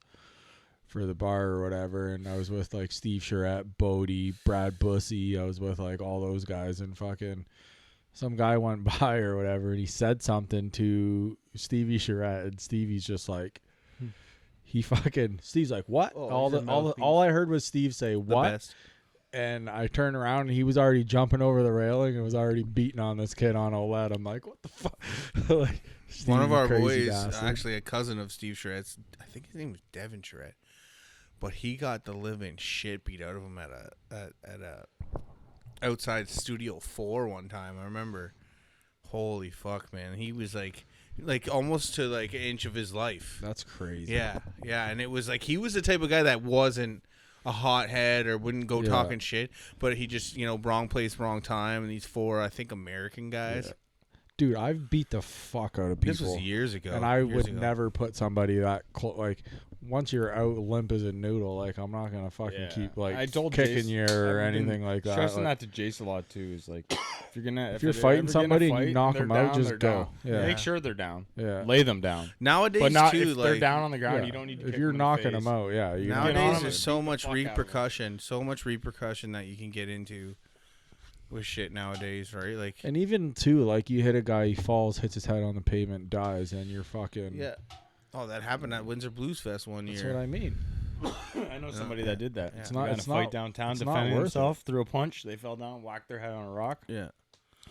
for the bar or whatever. And I was with like Steve Charette, Bodie, Brad Bussey. I was with like all those guys, and fucking some guy went by or whatever, and he said something to Stevie Charette, and Stevie's just like. Steve's like, what? Oh, all he's the a all mouthpiece. all I heard was Steve say, the what? best. And I turned around and he was already jumping over the railing and was already beating on this kid on OLED. I'm like, what the fuck? Like, One of Steve, our crazy boys, bastard. actually a cousin of Steve Charette's, I think his name was Devin Charette, but he got the living shit beat out of him at a outside Studio 4 one time. I remember. Holy fuck, man! He was like almost to like an inch of his life. That's crazy. Yeah, and it was like he was the type of guy that wasn't a hothead or wouldn't go talking shit, but he just, wrong place, wrong time, and these 4, I think, American guys. Yeah. Dude, I've beat the fuck out of people. This was years ago. And I would never put somebody that close. Like, once you're out limp as a noodle, like, I'm not going to fucking keep, like, I told kicking Jace, you or anything like that. Stressing like, that to Jace a lot, too, is like, if you're fighting somebody and you knock them out, just go. Yeah. Make sure they're down. Yeah. Lay them down. Nowadays, but not too, if they're down on the ground, you don't need to if you're knocking them out, you nowadays, there's so much repercussion that you can get into with shit nowadays, right? Like, and even too, like, you hit a guy, he falls, hits his head on the pavement, dies, and you're fucking Oh, that happened at Windsor Blues Fest one year. That's what I mean. I know somebody that did that. Yeah. It's not. It's fight downtown, defending himself, threw a punch. They fell down, whacked their head on a rock. Yeah,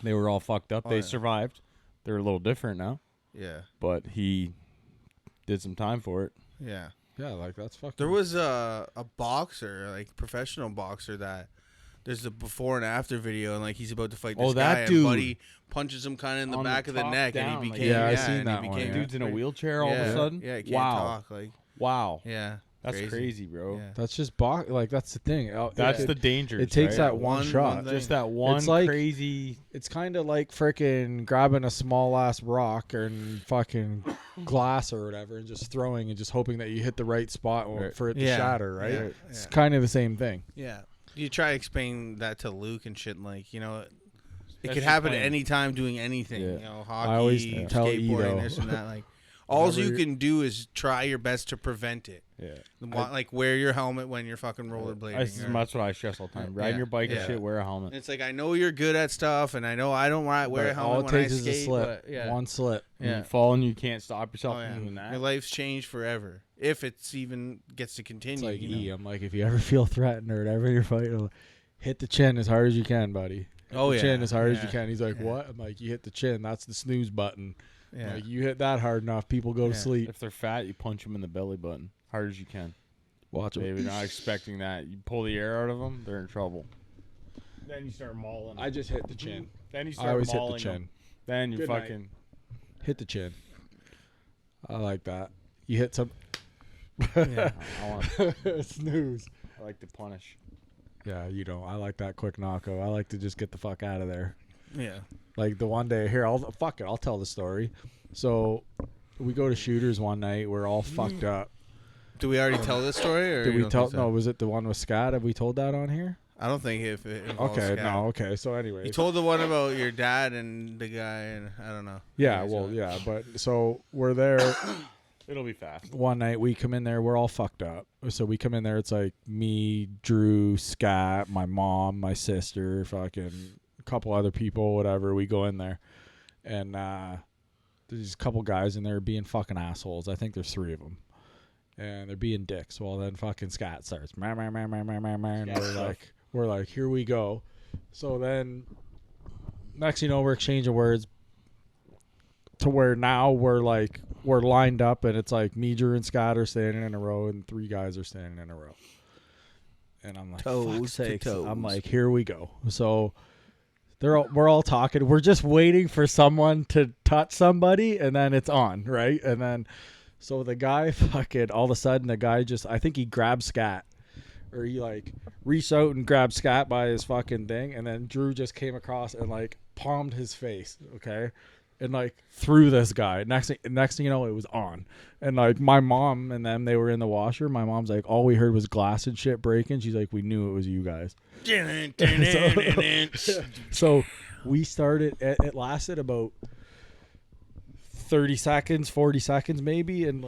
they were all fucked up. They survived. They're a little different now. Yeah, but he did some time for it. Yeah, like that's fucking. There was a boxer, like professional boxer, that. There's a before and after video, and like he's about to fight this guy, that dude. and Buddy punches him kind of in the back of the neck, down, and he became I seen that one. Dude's in a wheelchair all of a sudden. Yeah, he can't talk. Like, wow. Yeah, that's crazy, bro. Yeah. That's just like that's the thing. That's the danger. It takes that one shot, just that one it's like, crazy. It's kind of like freaking grabbing a small ass rock and fucking glass or whatever, and just throwing and just hoping that you hit the right spot for it to shatter. Right? Yeah. It's kind of the same thing. Yeah. You try to explain that to Luke and shit, like, it could happen at any time doing anything. Yeah. Hockey, skateboarding, this and that. Like, all you can do is try your best to prevent it. Yeah. Like, wear your helmet when you're fucking rollerblading. That's what I stress all the time. Riding your bike and shit, wear a helmet. It's like, I know you're good at stuff, and I know I don't wear a helmet when I skate. All it takes is a slip. One slip. Yeah. You fall and you can't stop yourself from doing that. Your life's changed forever. If it's even gets to continue. It's like I'm like, if you ever feel threatened or whatever you're fighting, hit the chin as hard as you can, buddy. Hit the chin as hard as you can. He's like, what? I'm like, you hit the chin. That's the snooze button. Yeah. Like, you hit that hard enough, people go to sleep. If they're fat, you punch them in the belly button hard as you can. Watch them. They're not expecting that. You pull the air out of them, they're in trouble. Then you start mauling them. I just hit the chin. Then you start I always hit mauling the chin. them. Then you fucking hit the chin. I like that. You hit some. I want snooze. I like to punish. Yeah, you don't. I like that quick knockout. I like to just get the fuck out of there. Yeah. Like the one day here, I'll tell the story. So we go to Shooters one night. We're all fucked up. Do we already tell this story? Or did we tell? No, was it the one with Scott? Have we told that on here? I don't think if it involves okay, Scott. no, okay. So anyway, you told the one about your dad and the guy, and I don't know. Yeah, well, yeah, but so we're there. It'll be fast. One night we come in there, we're all fucked up. So we come in there, it's like me, Drew, Scott, my mom, my sister, fucking a couple other people, whatever. We go in there, and there's a couple guys in there being fucking assholes. I think there's 3 of them. And they're being dicks. Well, then fucking Scott starts, and we're like, here we go. So then, next you know, we're exchanging words to where now we're lined up, and it's like me, Drew, and Scott are standing in a row, and 3 guys are standing in a row. And I'm like, toes to toes. I'm like, here we go. So we're all talking. We're just waiting for someone to touch somebody, and then it's on, right? And then, so the guy fucking, all of a sudden, the guy just, I think he grabbed Scott. Or he reached out and grabbed Scott by his fucking thing, and then Drew just came across and palmed his face, okay? And threw this guy. Next thing you know, it was on. And my mom and them, they were in the washer. My mom's like, all we heard was glass and shit breaking. She's like, we knew it was you guys. So we started. It lasted about 30 seconds, 40 seconds maybe, and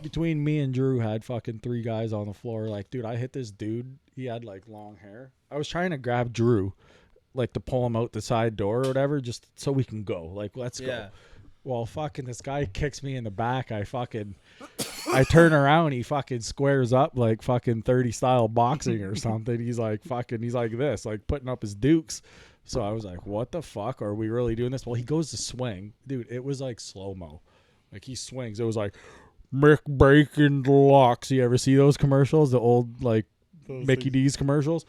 between me and Drew had fucking 3 guys on the floor. Dude, I hit this dude. He had long hair. I was trying to grab Drew. To pull him out the side door or whatever, just so we can go. Let's go. Well, fucking this guy kicks me in the back. I turn around. He fucking squares up fucking 30 style boxing or something. He's like this, putting up his dukes. So I was like, what the fuck? Are we really doing this? Well, he goes to swing. Dude, it was slow-mo. He swings. It was Mick Bacon Deluxe. You ever see those commercials? The old Mickey D's commercials?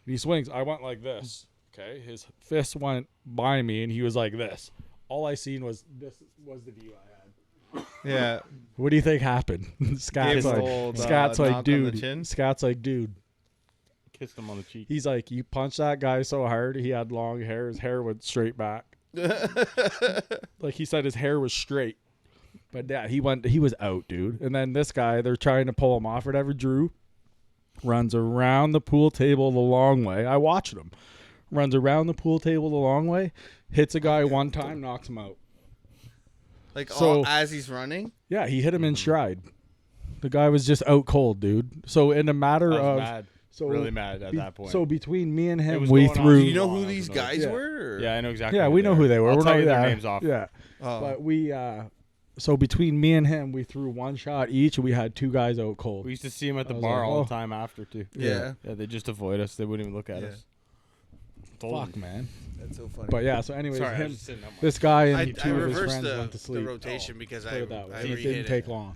And he swings. I went like this. Okay, his fist went by me, and he was like this. All I seen was this was the view I had. Yeah. What do you think happened? Scott's like, knock on the chin. Scott's like, dude. Kissed him on the cheek. He's like, you punched that guy so hard, he had long hair. His hair went straight back. Like he said, his hair was straight. But yeah, he was out, dude. And then this guy, they're trying to pull him off or whatever. Drew runs around the pool table the long way. I watched him. Runs around the pool table the long way, hits a guy one time, knocks him out. Like So- as he's running? Yeah, he hit him in stride. The guy was just out cold, dude. So in a matter I was of mad. Really mad at that point. So between me and It him, was we going on threw. Do you know who I these was guys Yeah. were? Or? Yeah, I know exactly. Yeah, we know who they were. I'll We're tell not you their yeah, names off. Yeah. Oh. But we, so between me and him, we threw one shot each. And we had two guys out cold. We used to see him at the I was bar like, all oh. the time after too. Yeah. Yeah, they just avoid us. They wouldn't even look at Yeah. us. Told Fuck, them. man. That's so funny. But yeah, so anyways, Sorry, I was him, just sitting up. this guy and I two of his reversed friends went to the sleep. rotation because Put I it that way. I It re-hit didn't take it. long.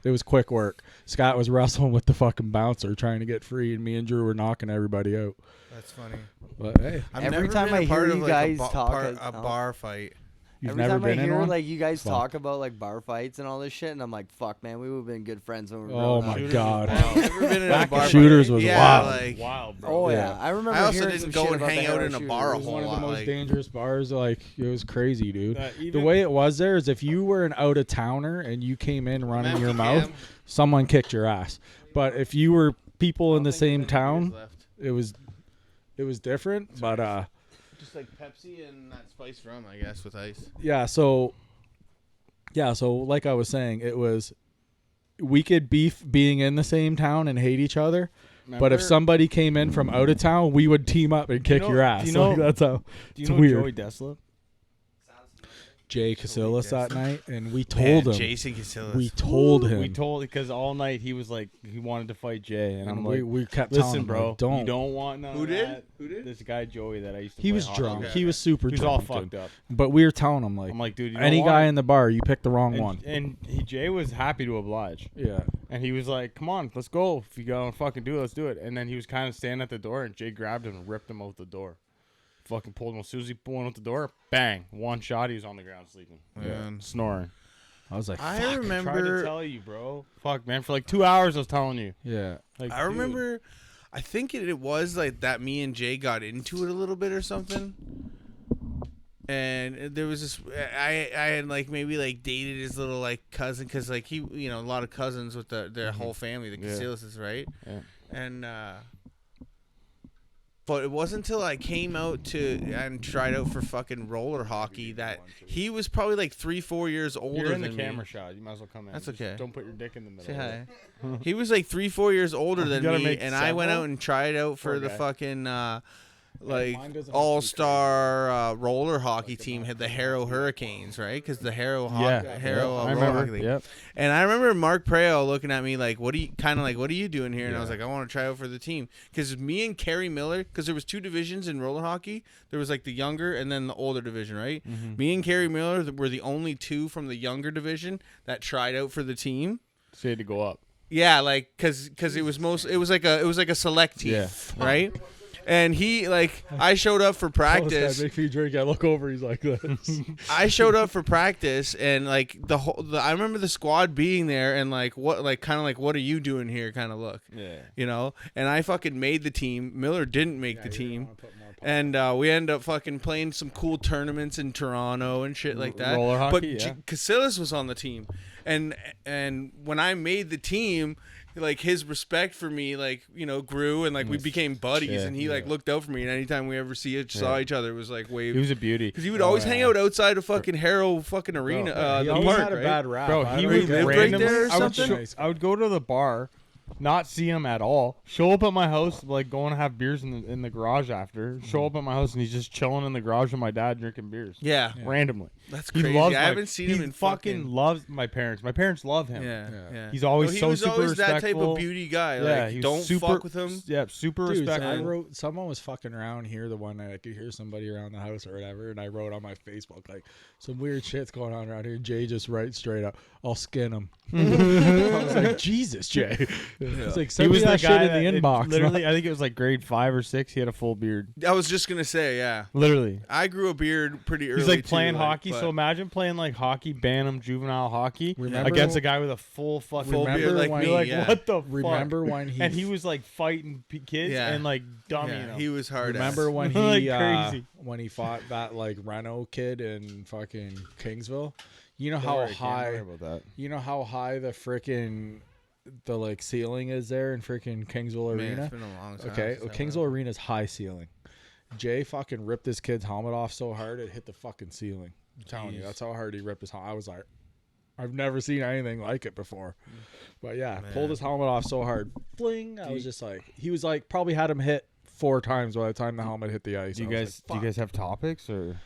It was quick work. Scott was wrestling with the fucking bouncer trying to get free, and me and Drew were knocking everybody out. That's funny. But hey, I've Every never time been I a part hear of you like guys talk, a bar fight. you've Every never time I been in hear one? like you guys Fuck. talk about like bar fights and all this shit, and I'm like, fuck, man, we would have been good friends when we were Oh growing my up. Shooters god. was wild. I've never been in a Back bar in fight. Shooters was yeah, wild. Like, Wild, bro. Oh yeah. Yeah. I remember. I also hearing didn't some go shit and about hang the out Harrow in a Shooters. bar It was one of the lot, most like- dangerous bars. Like it was crazy, dude. The Even, way it was there is if you were an out of towner and you came in running Empty your mouth, cam. someone kicked your ass. But if you were people in the same town, it was different. But just like Pepsi and that spiced rum, I guess, with ice. so like I was saying, it was we could beef being in the same town and hate each other. But if somebody came in from out of town, we would team up and kick know- your ass. do you know- Like, that's how do you it's know weird. Joey Deslip? Jay Casillas that night, and we Man, told him. Jason Casillas. We told him. We told because all night he was like he wanted to fight Jay, and I'm and like, we kept telling listen, him, bro, like, don't. you don't want none Who of did? that. Who did? This guy Joey that I used to. He play was hockey drunk. with. He was super He was drunk. all dude. fucked up. But we were telling him like, I'm like, dude, you any don't guy want in the bar, you picked the wrong it. one. And Jay was happy to oblige, Yeah. and he was like, "Come on, let's go. If you gotta fucking do it, let's do it." And then he was kind of standing at the door, and Jay grabbed him and ripped him out the door. Fucking pulled him. As soon as he went out the door, bang! One shot. He was on the ground sleeping, Man. snoring. I was like, I fuck. Tried to remember. tell you, bro. Fuck, man. For like 2 hours, I was telling you. Yeah. Like, I remember. I think it was like that. Me and Jay got into it a little bit or something. And there was this. I had like maybe like dated his little like cousin because like he a lot of cousins with their whole family, the Yeah. Casillas, right? Yeah. And but it wasn't until I came out and tried out for fucking roller hockey that he was probably like 3-4 years older You're in than the me. camera shot. You might as well come in. That's Just okay. Don't put your dick in the middle. Say of it. hi. He was like 3-4 years older You than gotta me, make and I went several? out and tried out for Poor the guy. fucking like mine doesn't have to be all-star roller hockey team had the Harrow Hurricanes, right? Because the Harrow Harrow I roller remember. hockey league. Yep. And I remember Mark Preo looking at me like, "What are you doing here?" And I was like, "I want to try out for the team." Because me and Kerry Miller, because there was 2 divisions in roller hockey. There was like the younger and then the older division, right? Mm-hmm. Me and Kerry Miller were the only 2 from the younger division that tried out for the team. So you had to go up. Yeah, like because it was like a select team, Yeah. right? And he I showed up for This practice. guy make me drink. I look over. He's like this. I showed up for practice, and like I remember the squad being there, and what are you doing here? Kind of look, Yeah. And I fucking made the team. Miller didn't make the team, and we ended up fucking playing some cool tournaments in Toronto and shit like that. Roller hockey, but yeah. Casillas was on the team, and when I made the team. Like his respect for me, grew, and we became buddies, Yeah, and he looked out for me. And anytime we ever saw each other, it was like wave. He was a beauty. Because he would always hang out outside of fucking Harrow fucking arena, he the always park, had a right? bad rap. Bro, I he don't was get it. right randomly. there or I would, something? I would go to the bar, not see him at all. Show up at my house, go and have beers in the garage after. Show up at my house and he's just chilling in the garage with my dad drinking beers. Yeah, Randomly. that's He crazy. loves I my- haven't seen he him in fucking loves my parents. My parents love him. Yeah. He's always he so was super always that type respectful. of beauty guy. Yeah, Like, he was don't super, fuck with him. Yeah, super Dude, so I respectful. wrote, someone was fucking around here the one night. I could hear somebody around the house or whatever, and I wrote on my Facebook, like, some weird shit's going on around here. Jay just writes straight up, I'll skin him. I was like, Jesus, Jay. It's like He send me was the that guy shit in the that inbox. Literally, I think it was like grade 5 or 6. He had a full beard. I was just gonna say, yeah. Literally. I grew a beard pretty early. He's like too, playing like, hockey. but- So imagine playing like hockey, Bantam, juvenile hockey Remember- against a guy with a full fucking Full Remember beard like when me. You're like, yeah. what the fuck? Remember when he? And he was like fighting kids Yeah. and like dummying Yeah, them. he was hard. Remember when he Like crazy. when he fought that like Reno kid in fucking Kingsville? You know Don't how worry, Cam, don't high? worry about that. You know how high the freaking the like ceiling is there in freaking Kingsville Man, Arena? it's been a long time. Okay, since I Kingsville went. Arena's high ceiling. Jay fucking ripped this kid's helmet off so hard it hit the fucking ceiling. I'm telling you, Jeez. that's how hard he ripped his helmet. I was like, I've never seen anything like it before. But yeah, Man. pulled his helmet off so hard. Bling! I was just like, he was like, probably had him hit 4 times by the time the helmet hit the ice. Do you I was guys like, do you guys have topics or?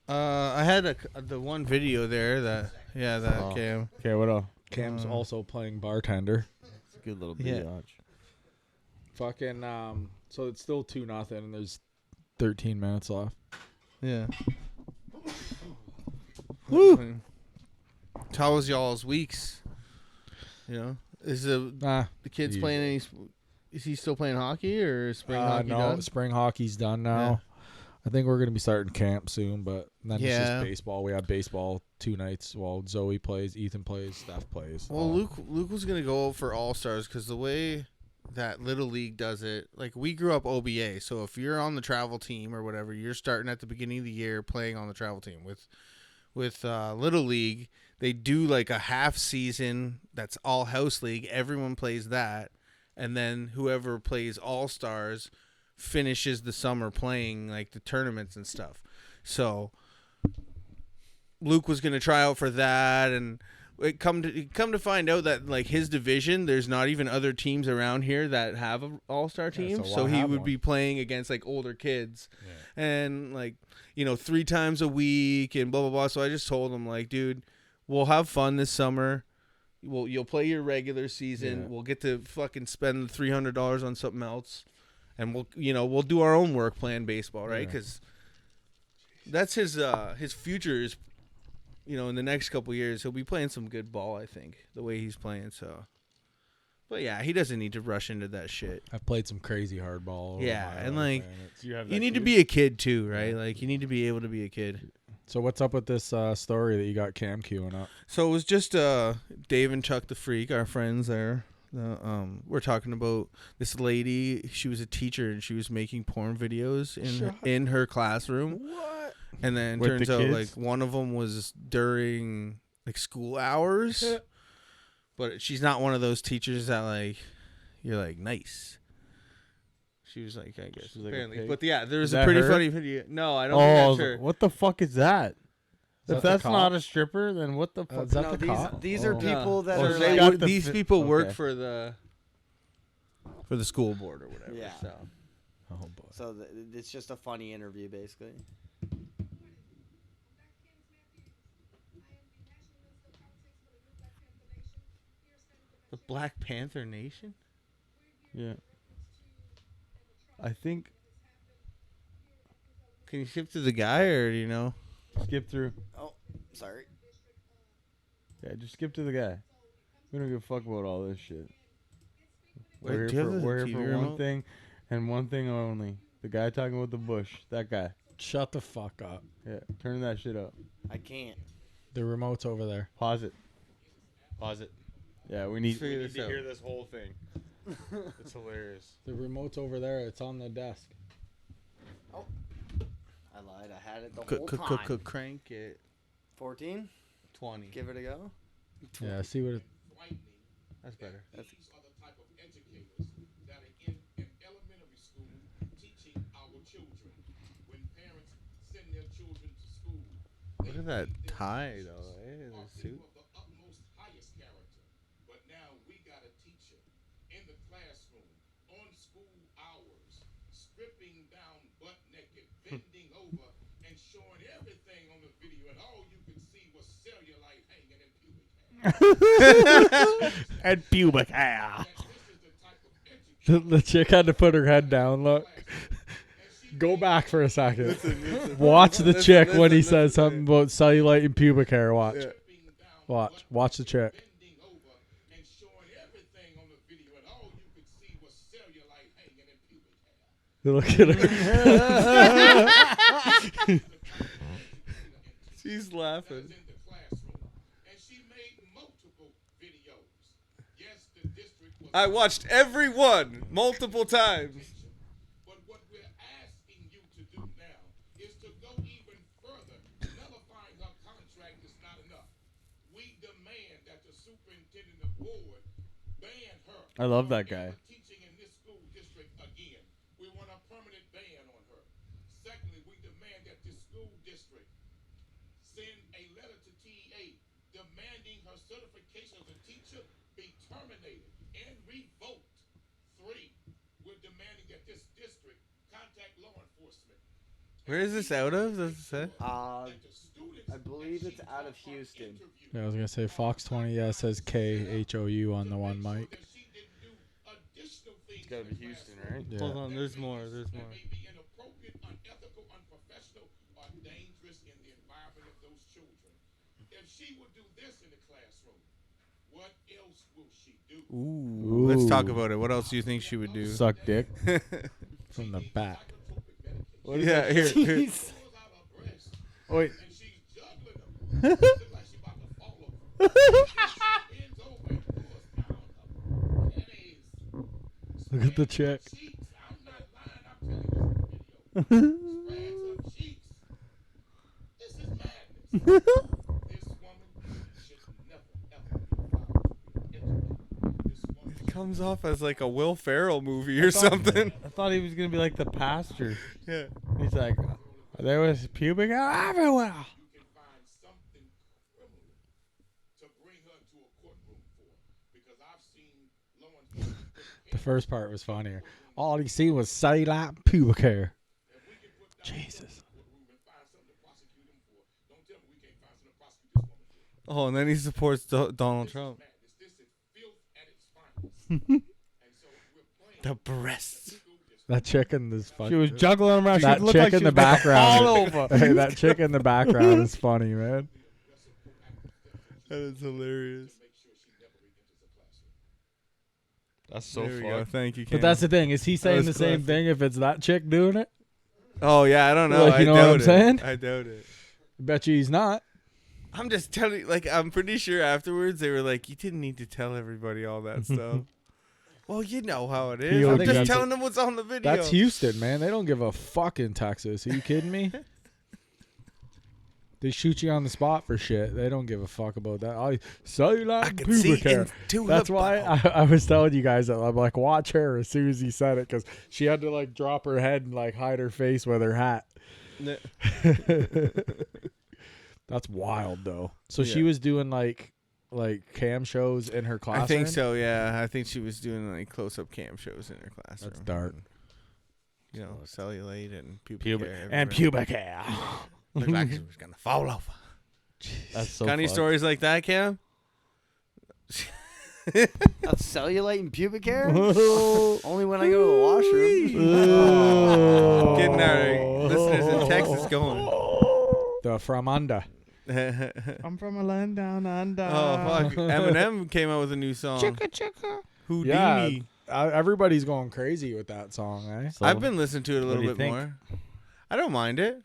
I had the one video there that Oh. came. Okay, what else? Cam's also playing bartender. It's a good little Yeah. biatch. Fucking so it's still 2-0 and there's 13 minutes left. Yeah. Woo. How was y'all's weeks? You know, is the kids Yeah. playing any? Is he still playing hockey or is spring hockey no, done? spring hockey's done now. I think we're gonna be starting camp soon, but then it's Yeah. just baseball. We have baseball 2 nights. Well, Zoe plays, Ethan plays, Steph plays. Well, Luke was gonna go for All Stars because the way that Little League does it, like we grew up OBA, so if you're on the travel team or whatever, you're starting at the beginning of the year playing on the travel team. With Little League, they do like a half season that's all house league. Everyone plays that, and then whoever plays All Stars finishes the summer playing like the tournaments and stuff. So Luke was gonna try out for that, and it come to find out that like his division, there's not even other teams around here that have an all-star team, so so why he have would one? be playing against like older kids, and like 3 times a week and blah blah blah. So I just told him like, dude, we'll have fun this summer. You'll play your regular season. Yeah. We'll get to fucking spend $300 on something else, and we'll do our own work playing baseball, right? Because that's his future is. In the next couple years, he'll be playing some good ball, I think, the way he's playing. So, but yeah, he doesn't need to rush into that shit. I've played some crazy hardball. Yeah, and like You need to be a kid too, right? Like you need to be able to be a kid. So what's up with this story that you got Cam queuing up? So it was just Dave and Chuck the Freak, our friends there. We're talking about this lady. She was a teacher and she was making porn videos in her classroom. What? And then With turns the out kids? like one of them was during like school hours, but she's not one of those teachers that like you're like nice. She was like, I guess She's like a apparently, pig? but yeah, there was Is a that pretty her? funny video. No, I don't Oh, think that's her. what the fuck is that? Is If that the that's cop? not a stripper, then what the fuck? Is that No, the cop? these are Oh. people that Or are they like, got the these fi- people work okay. for the school board or whatever. Yeah. So. Oh boy. so it's just a funny interview basically. The Black Panther Nation? Yeah. I think Can you skip to the guy or do you know? skip through. Oh, sorry. Yeah, just skip to the guy. We don't give a fuck about all this shit. Wait, We're do you here have the for TV one remote? thing and one thing only. The guy talking about the bush. That guy. Shut the fuck up. Yeah, turn that shit up. I can't. The remote's over there. Pause it. Pause it. Yeah, we need, Figure this to out. hear this whole thing. It's hilarious. The remote's over there. It's on the desk. I lied. I had it the whole time. Crank it. 14. 20. Give it a go. Yeah, see what it... That's better. That's, These are the type of educators that are in elementary school teaching our children. When parents send their children to school, Look at that tie, though. Eh? The suit. of the utmost highest character. But now we got a teacher in the classroom on school hours, stripping down butt naked, bending over, and showing everything on the video, and all you could see was cellulite hanging in pubic hair. And pubic hair. That this is the type of education The chick had to put her head down. Look. Go back for a second. Watch the chick when he says something about cellulite and pubic hair. Watch. Yeah. Watch the chick. bending over and showing everything on the Look at her. She's laughing. in the classroom, and she made multiple videos. Yes, the district was. I watched every one multiple times. But what we're asking you to do now is to go even further. Nullifying her contract is not enough. We demand that the superintendent of board ban her. I love that from guy. ever teaching in this school district again. We want a permanent ban on her. Secondly, we demand that the school district send a letter to TEA demanding her certification as a teacher be terminated and revoked. 3, we're demanding that this district contact law enforcement. Where is this out of? Does it say? I believe it's out of Houston. Yeah, I was gonna say Fox 20. Yeah, it says KHOU on the one mic. It's gotta be Houston, right? Yeah. Hold on, there's more. There's more. May be inappropriate, unethical, unprofessional, or dangerous in the environment of those children. If she would do this in the classroom, what else will she do? Ooh. Let's talk about it. What else do you think she would do? Suck dick. From the back. Yeah, here. Jeez. Pulls out her breast, Wait. and she's juggling them. Looks like she's about to fall over. Bends over and pulls down her panties. Look at the chick. Cheeks. I'm not lying. I'm telling you this video. Spreads her cheeks. This is madness. This woman should never, ever be allowed to be educated. This woman It comes off as like a Will Ferrell movie or something. I thought he was gonna be like the pastor. Yeah. He's like, there was pubic hair everywhere. you can find something criminal to bring her to a courtroom for. Because I've seen law enforcement The first part was funnier. All he seen was cellulite pubic hair. Jesus. courtroom and find something to prosecute him for. Don't tell me we can't find something to prosecute this woman for. Oh, and then he supports Donald Trump. Madness. This is filth at its finest. And so we're playing The breasts. That chicken is funny. She was juggling him around. She That looked chick like she in the was about to background. fall over. Hey, that chick in the background is funny, man. That is hilarious. make sure she never re-enters a classroom. That's so There we go. fucked. Thank you, Cam. But that's the thing. Is he saying was the same classic. thing if it's that chick doing it? Oh yeah, I don't know. Like, you know what I'm saying? I doubt it. Bet you he's not. I'm just telling you, like, I'm pretty sure afterwards they were like, you didn't need to tell everybody all that stuff. Well, you know how it is. I I'm think just that's- telling them what's on the video. That's Houston, man. They don't give a fuck in Texas. Are you kidding me? They shoot you on the spot for shit. They don't give a fuck about that. I Cellulite can see pubic hair. into That's her why butthole. I was telling you guys that I'm like, watch her as soon as he said it, because she had to like drop her head and like hide her face with her hat. That's wild though. So she Yeah. was doing like cam shows in her classroom. I think so. Yeah, I think she was doing like close-up cam shows in her classroom. That's dark. You know, cellulite and pubic, Pubic hair and everywhere. pubic hair. Looked like she was gonna fall over. That's so Got any fucked. stories like that, Cam? That's cellulite and pubic hair? Only when I go to the washroom. Getting our listeners in Texas going. The from under. I'm from a land down under. Oh fuck! Eminem came out with a new song. Houdini. Yeah, everybody's going crazy with that song, eh? So- I've been listening to it a What little do you bit think? more. I don't mind it.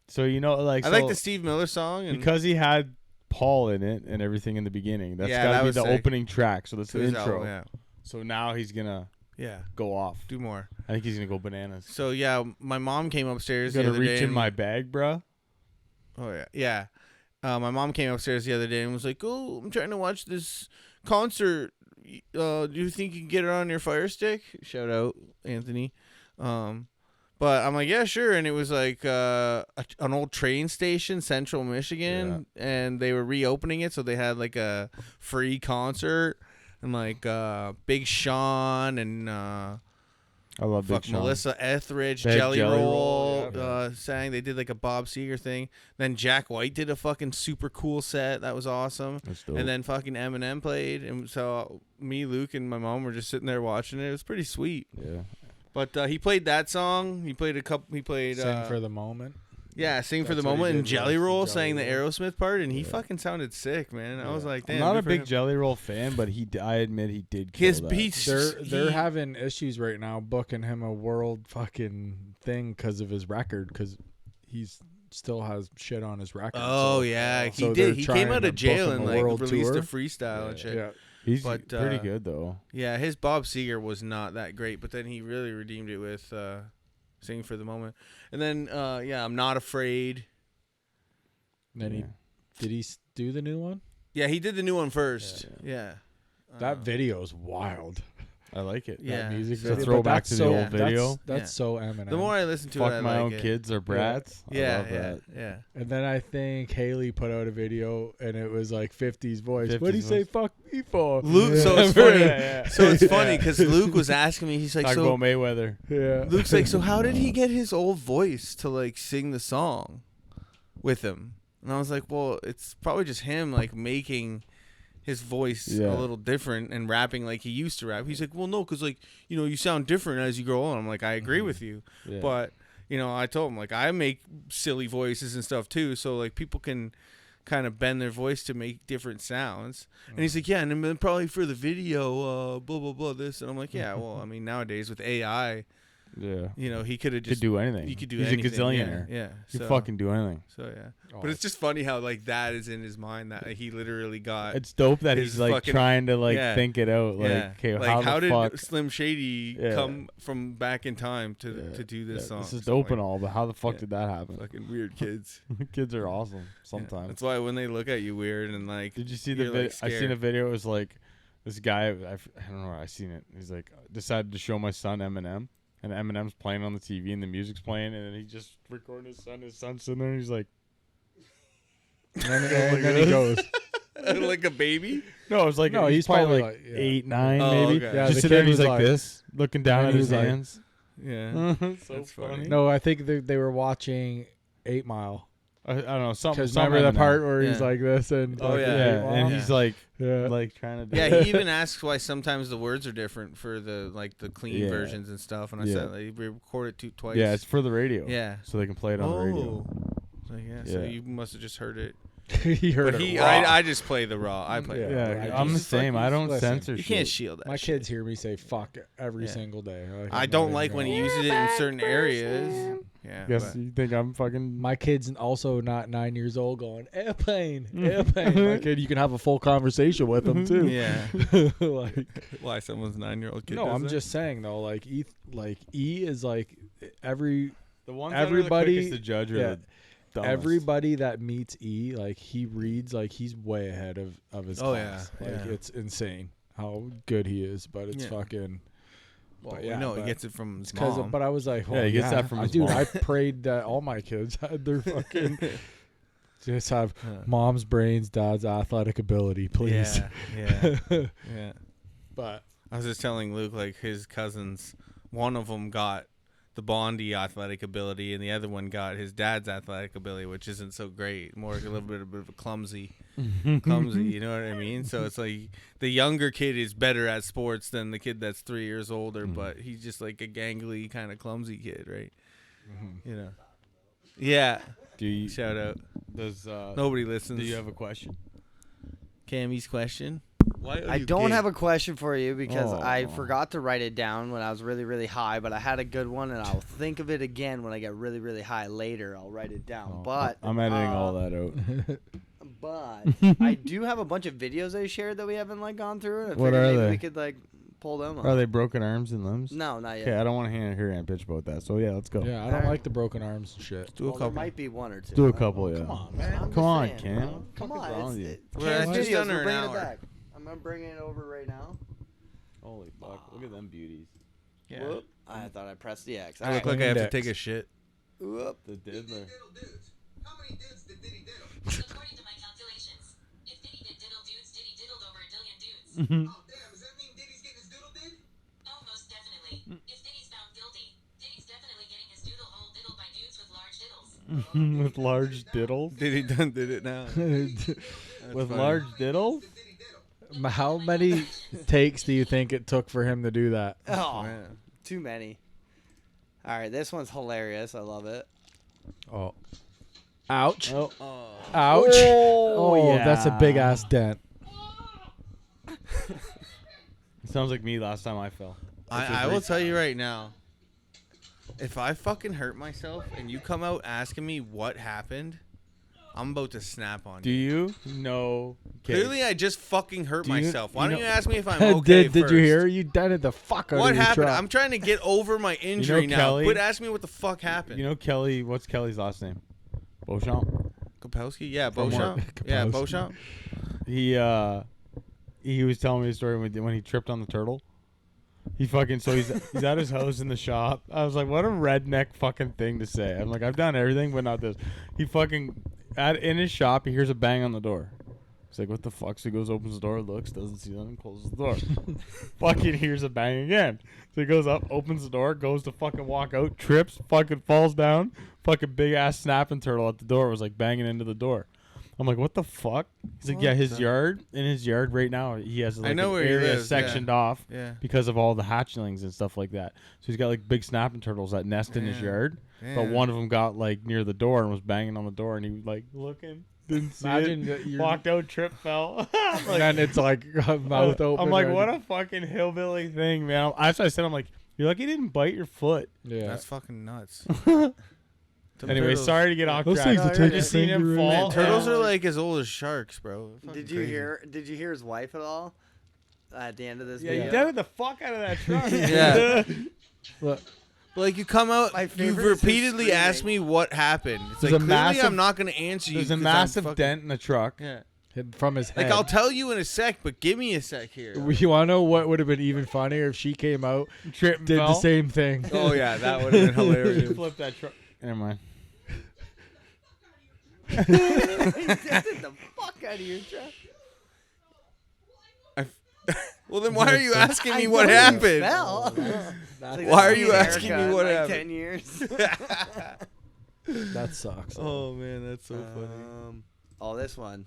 So you know, like I like the Steve Miller song and because he had Paul in it and everything in the beginning. That's Yeah, gotta that be was the sick. opening track. So that's to the his intro. album, yeah, So now he's gonna yeah. go off. Do more. I think he's gonna go bananas. So yeah, my mom came upstairs the Gonna other reach day. in and- my bag, bruh. Oh yeah, yeah. My mom came upstairs the other day and was like, "Oh, I'm trying to watch this concert. Do you think you can get it on your Fire Stick?" Shout out, Anthony. But I'm like, "Yeah, sure." And it was like an old train station, Central Michigan, and they were reopening it, so they had like a free concert, and like Big Sean and I love Big fuck Sean. Melissa Etheridge, They had Jelly Jelly Roll, Roll, sang. They did like a Bob Seger thing. Then Jack White did a fucking super cool set. That was awesome. That's dope. And then fucking Eminem played, and so me, Luke, and my mom were just sitting there watching it. It was pretty sweet. yeah, But he played that song. He played a couple. He played Sing for the moment. Yeah, Sing for the That's what he Moment, and did Jelly was Roll Jelly sang the Roll. Aerosmith part, and he fucking sounded sick, man. I was like, damn. I'm not good a for big him. Jelly Roll fan, but I admit he did kill His that. beats. They're having issues right now booking him a world fucking thing because of his record, because he's still has shit on his record. Oh so, yeah, so he they're did. He came trying out to of jail book him and a like world released tour. a freestyle and shit. Yeah. He's But, pretty good though. Yeah, his Bob Seger was not that great, but then he really redeemed it with Sing for the Moment. And then I'm Not Afraid. Then did he do the new one? Yeah, he did the new one first. Yeah. That video is wild. I like it. Yeah. That music So- video. Throwback But that's to the so, old video. That's Yeah. so Eminem. The more I listen to it, I Fuck my like own it. kids or brats. I Yeah, love yeah, that. yeah. And then I think Haley put out a video, and it was like 50's voice. 50's What do you say, voice. fuck me for? Luke, so it's funny. So it's funny because Luke was asking me. He's like, Talk so about Mayweather. Yeah. Luke's like, so how did he get his old voice to like sing the song with him? And I was like, well, it's probably just him like making his voice a little different and rapping like he used to rap. He's like, well, no, because like, you know, you sound different as you grow on. I'm like, I agree with you. Yeah. But, you know, I told him like I make silly voices and stuff too. So like people can kind of bend their voice to make different sounds. And he's like, yeah, and then probably for the video, blah, blah, blah, this. And I'm like, yeah, well, I mean, nowadays with AI, Yeah. you know, he could have Could just do anything. He could do He's anything. a gazillionaire. Yeah. He So, fucking do anything. So yeah. Oh. But it's just funny how like that is in his mind that he literally got. It's dope that his he's like fucking- trying to like yeah. think it out. Like, Yeah. okay, like how the did fuck? Slim Shady Yeah. come from back in time to do this Yeah, song? This is So, dope and like, all, but how the fuck yeah. did that happen? Fucking weird kids. Kids are awesome Yeah. sometimes. That's why when they look at you weird and like. Did you see the you're, video? like, I seen a scared. video. It was like this guy. I don't know where I seen it. He's like decided to show my son Eminem, and Eminem's playing on the TV, and the music's playing, and then he just recording his son. His son's sitting there, and he's like, And then he goes. like a baby. no, it was like No, he's he's probably probably like like, yeah. 8, 9, Oh, maybe. okay. Yeah, Just the sitting there, kid and he's was like like- this, looking down and at he his was like- hands. Yeah. So That's funny. funny. No, I think they were watching 8 Mile. I don't know. Something. Because remember the Eminem. part where he's Yeah. like this and Oh, fucking yeah. Yeah, 8 Mile? and he's like Yeah. trying to. Do Yeah, it. he even asks why sometimes the words are different for the like the clean Yeah. versions and stuff. And I Yeah. said like, we record it twice. Yeah, it's for the radio. Yeah. so they can play it on the radio. So so Yeah. you must have just heard it. he heard But it raw. I just play the raw. I play. Yeah. the raw. Yeah, I'm the just same. fucking I don't listen. censor You shit. can't shield that. My shit. kids hear me say fuck every Yeah. single day. Like, I I'm don't not like even when he gonna- uses it in certain areas. Yeah. Guess but- you think I'm fucking. My kid's also not 9 years old going, airplane, airplane. My kid, you can have a full conversation with him too. Yeah. like, Why someone's 9-year-old kid? no, does I'm that? just saying though, like E is like every The ones everybody- that are the quickest to judge are yeah, the dumbest. everybody that meets E, like he reads like he's way ahead of his Oh, class. yeah, Like yeah. it's insane how good he is, but it's Yeah. fucking. Well, but we yeah, know he but gets it from his It's because, mom. but I was like, well, Yeah, he gets that from his dude. mom. I prayed that all my kids had their fucking just have Yeah. mom's brains, dad's athletic ability, please. Yeah. Yeah. But I was just telling Luke, like, his cousins, one of them got the Bondi athletic ability, and the other one got his dad's athletic ability, which isn't so great. More like a bit of a clumsy, you know what I mean? So it's like the younger kid is better at sports than the kid that's 3 years older, but he's just like a gangly, kind of clumsy kid, right? You know? Yeah. Do you, Shout out. does Nobody listens. do you have a question? Cammy's question? Why are I you don't gay? have a question for you because I Oh. forgot to write it down when I was really, really high, but I had a good one, and I'll think of it again when I get really, really high later. I'll write it down. But I'm editing all that out. But I do have a bunch of videos I shared that we haven't like gone through. And I What figured are maybe they? We could like pull them up. Are they broken arms and limbs? No, not yet. Okay, I don't want to hear Aunt bitch about that. So yeah, let's go. yeah, I don't like the broken arms and shit. Do a Well, there couple. might be one or two. Do a I don't couple, know. yeah. Come on, man. I'm just Come on, saying, Cam. bro. Come What the fuck on. is wrong with you? It's Well, it's just videos. under We're an bringing hour. it back. I'm gonna bring it over right now. Holy fuck! Look at them beauties. Yeah. Whoop. I thought I pressed the X. I look like I have to take a shit. Whoop. The diddler. How many dudes did Diddy diddle? According to my calculations, if Diddy did diddle dudes, Diddy diddled over a dillion dudes. Oh, damn. Does that mean Diddy's getting his doodle did? Oh, most definitely. If Diddy's found guilty, Diddy's definitely getting his doodle hole diddled by dudes with large diddles. With large diddles. Did it now? With funny. large diddles. Diddy diddle. How many takes do you think it took for him to do that? Oh, Man. too many. All right, this one's hilarious. I love it. Oh, Ouch. Oh, Ouch. Oh, yeah. that's a big ass dent. It sounds like me last time I fell. I will tell you right now. If I fucking hurt myself and you come out asking me what happened, I'm about to snap on Do you. you know? Clearly, I just fucking hurt Do you- myself. Why you don't know- you ask me if I'm okay Did you first? hear? You dented the fuck out What of your happened? truck. I'm trying to get over my injury now. Kelly? Quit asking me what the fuck happened. You know Kelly? What's Kelly's last name? Beauchamp. Kapowski? Yeah, From Beauchamp. work. Yeah, Kapowski. Beauchamp. He was telling me a story when he tripped on the turtle. He fucking he's at his house in the shop. I was like, what a redneck fucking thing to say. I'm like, I've done everything but not this. He fucking in his shop, he hears a bang on the door. He's like, what the fuck? So he goes, opens the door, looks, doesn't see nothing, closes the door. Fucking hears a bang again. So he goes up, opens the door, goes to fucking walk out, trips, fucking falls down. Fucking big ass snapping turtle at the door was like banging into the door. I'm like, what the fuck? He's like, yeah, in his yard right now, he has like I know an where he area lives, sectioned yeah. off Yeah. because of all the hatchlings and stuff like that. So he's got like big snapping turtles that nest in his Yeah. yard. Yeah. But one of them got like near the door and was banging on the door, and he was like looking, didn't see Imagine it, that you're- walked out, tripped, fell. And then it's like mouth open. I'm like, ready- what a fucking hillbilly thing, man. That's what I said. I'm like, you're lucky you didn't bite your foot. Yeah. That's fucking nuts. Anyway, Turtles- sorry to get off Those track. things will No, take you're a Just seen him finger in. fall. Turtles Yeah. are like as old as sharks, bro. Fucking Did you crazy. hear? Did you hear his wife at all? At the end of this Yeah, video. you dented the fuck out of that truck. Yeah. Look, Like you come out, My you've favorite is his repeatedly asked me screaming. what happened. It's There's like a clearly massive- I'm not gonna answer you. There's a 'cause I'm massive fucking- dent in the truck. Yeah. from his head. Like I'll tell you in a sec, but give me a sec here. You want to know what would have been even funnier if she came out, Trip and did the fell. same thing? Oh yeah, that would have been hilarious. Flip that truck. Never mind. He dented the fuck out of your truck. Well, then why are you asking me I what know you happened? fell. That, It's like Why that are you fucking asking me haircut in what like happened? 10 years. that sucks. Oh man, that's so funny. This one.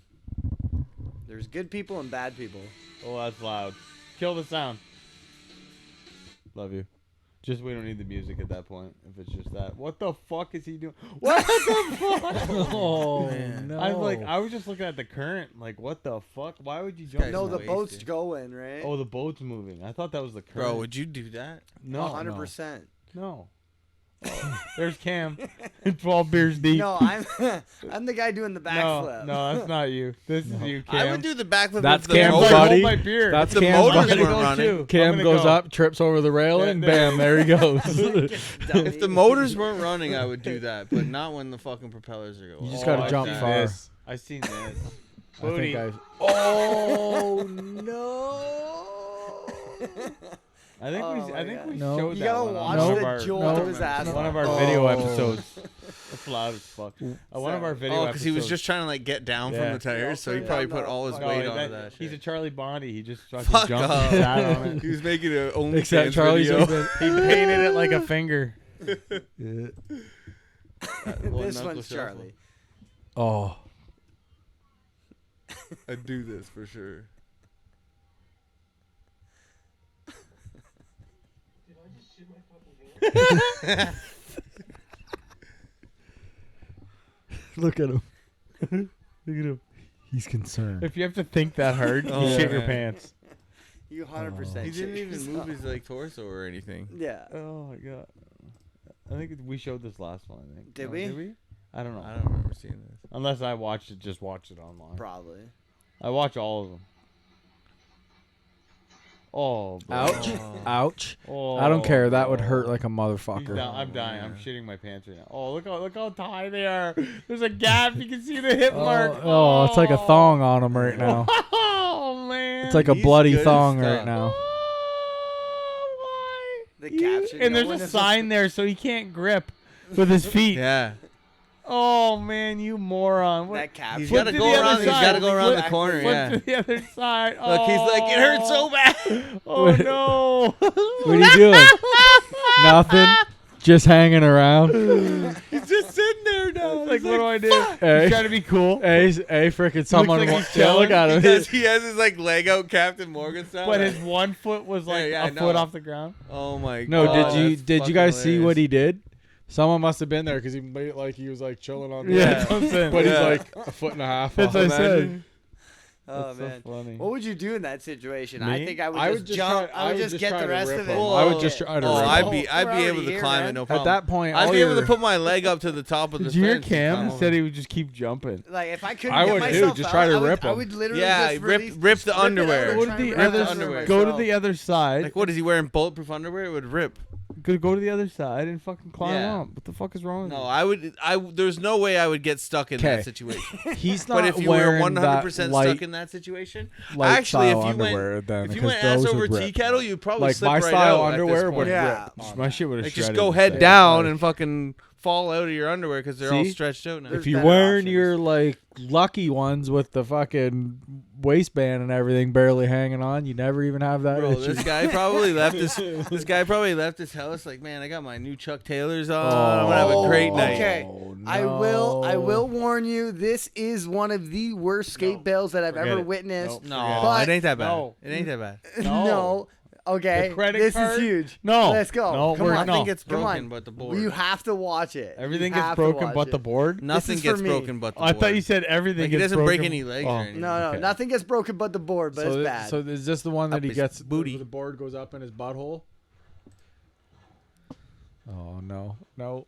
There's good people and bad people. Oh, that's loud. Kill the sound. Love you. Just we don't need the music at that point. If it's just that. What the fuck is he doing? What the fuck? Oh Man. no! I was just looking at the current. Like, what the fuck? Why would you jump? guy's No, in the wasted. boat's going, right? Oh, the boat's moving. I thought that was the current. Bro, would you do that? no, 100%. No. Oh, there's Cam. 12 beers deep. No, I'm the guy doing the backflip. No, that's not you. This is you, Cam. I would do the backflip. That's if the Cam's motor- buddy. Hold my beer. That's the Cam's motors buddy. weren't Go running. too. I'm Cam gonna goes go. up, trips over the railing, Yeah, bam, there he goes. If the motors weren't running, I would do that, but not when the fucking propellers are going. You just gotta I've jump seen far. this. I seen this. I Booty. think Oh no! I think Oh we. my I think God. we No. showed You that gotta one on watch one the of our, jolt no. of his ass. one of our Oh. video episodes. That's loud as fuck. One of our video Oh, episodes. because he was just trying to like get down Yeah. from the tires, so he Yeah, probably no, put all his fuck weight no, onto that shit. He's a Charlie Bondi. He just fucking Fuck jumped off. and sat on it. He was making an OnlyFans Except Charlie's video. been. He painted it like a finger. One This knuckle one's shuffle. Charlie. Oh, I'd do this for sure. look at him! Look at him. He's concerned. If you have to think that hard, you Oh, shit your man. pants. You 100%. He didn't shit even yourself. move his like torso or anything. Yeah. Oh my god. I think we showed this last one. I think. Did No, we? Did we? I don't know. I don't remember seeing this. Unless I watched it, just watched it online. Probably. I watch all of them. Oh, bro. Ouch! Oh. Ouch! Oh, I don't care. That would hurt bro. like a He's motherfucker. down. I'm dying. I'm shitting my pants right now. Oh, look how tight they are. There's a gap. You can see the hip mark. Oh, it's like a thong on him right now. Oh man. It's like a He's bloody good as thong stuff. right now. Oh, why? The caption And there's going a is sign there, so he can't grip with his feet. Yeah. Oh man, you moron! What? That caption. He's Flip got to to go the other around. He's side. got to go around the Flip- corner. Flip Yeah. to the other side. Look, he's like, it hurts so bad. Oh no! What are you doing? Nothing. Just hanging around. He's just sitting there now. Like, what do I do? Hey. He's trying to be cool, Hey, frickin' someone. like he's Yeah, look at him. Because he has his like leg out, Captain Morgan style. but his one foot was like Yeah, I a know. foot off the ground. Oh my No, god. did you that's guys fucking see what hilarious. he did? Someone must have been there because he made like he was like chilling on the Yeah, edge. that's what I'm saying. But Yeah. he's like a foot and a half That's off. what I said. Oh That's man. so funny. What would you do in that situation? Me? I think I would I just would just jump. try- I would just get try the to rest rip of it. him. I would just try to Oh, rip I'd him. be We're able already to here, climb man. it, no At problem. that point, I'd all be able to your- put my leg up to the top of the Did you hear fence and Cam? climb He over. said he would just keep jumping. Like if I couldn't I get would, dude, myself just out, try to I would, rip I 'em. would literally Yeah, just rip- release- rip the rip it out underwear. and Go try to and the rip other, the underwear go to myself. the other side. Like, what is he wearing? Bulletproof underwear? It would rip. Go to the other side and fucking climb Yeah. up. What the fuck is wrong with No, you? there's no way I would get stuck in 'Kay. that situation. He's not But if you were wearing 100% that stuck in that situation, light actually, style if you underwear, went, then if you because went ass those over would tea rip. kettle, you'd probably Like slip my right style out underwear at this would point. Yeah. My shit would have Like, just shredded. go and head shit. down Like- and fucking fall out of your underwear because they're all See? stretched out now. There's If you're better wearing options. your like lucky ones with the fucking waistband and everything barely hanging on, you never even have that Bro, issue. this guy probably left his house like, man, I got my new Chuck Taylors on. I'm gonna have a great night. Okay. Oh, I will warn you. This is one of the worst skate bails that I've Forget ever it. witnessed. No, But- it ain't that bad. No. It ain't that bad. No. Okay. The credit this card? is huge. No. Let's go. No, Come we're- on. no. Nothing gets Come broken on. but the board. You have to watch it. Everything You gets have to broken watch but it. the board. Nothing This is for gets me. broken but the I board. thought you said everything Like, he gets doesn't break broken. any legs Oh. or anything. No, Okay. nothing gets broken but the board, but it's bad. So is this the one that Up he his gets booty. The board goes up in his butthole? Oh no. No.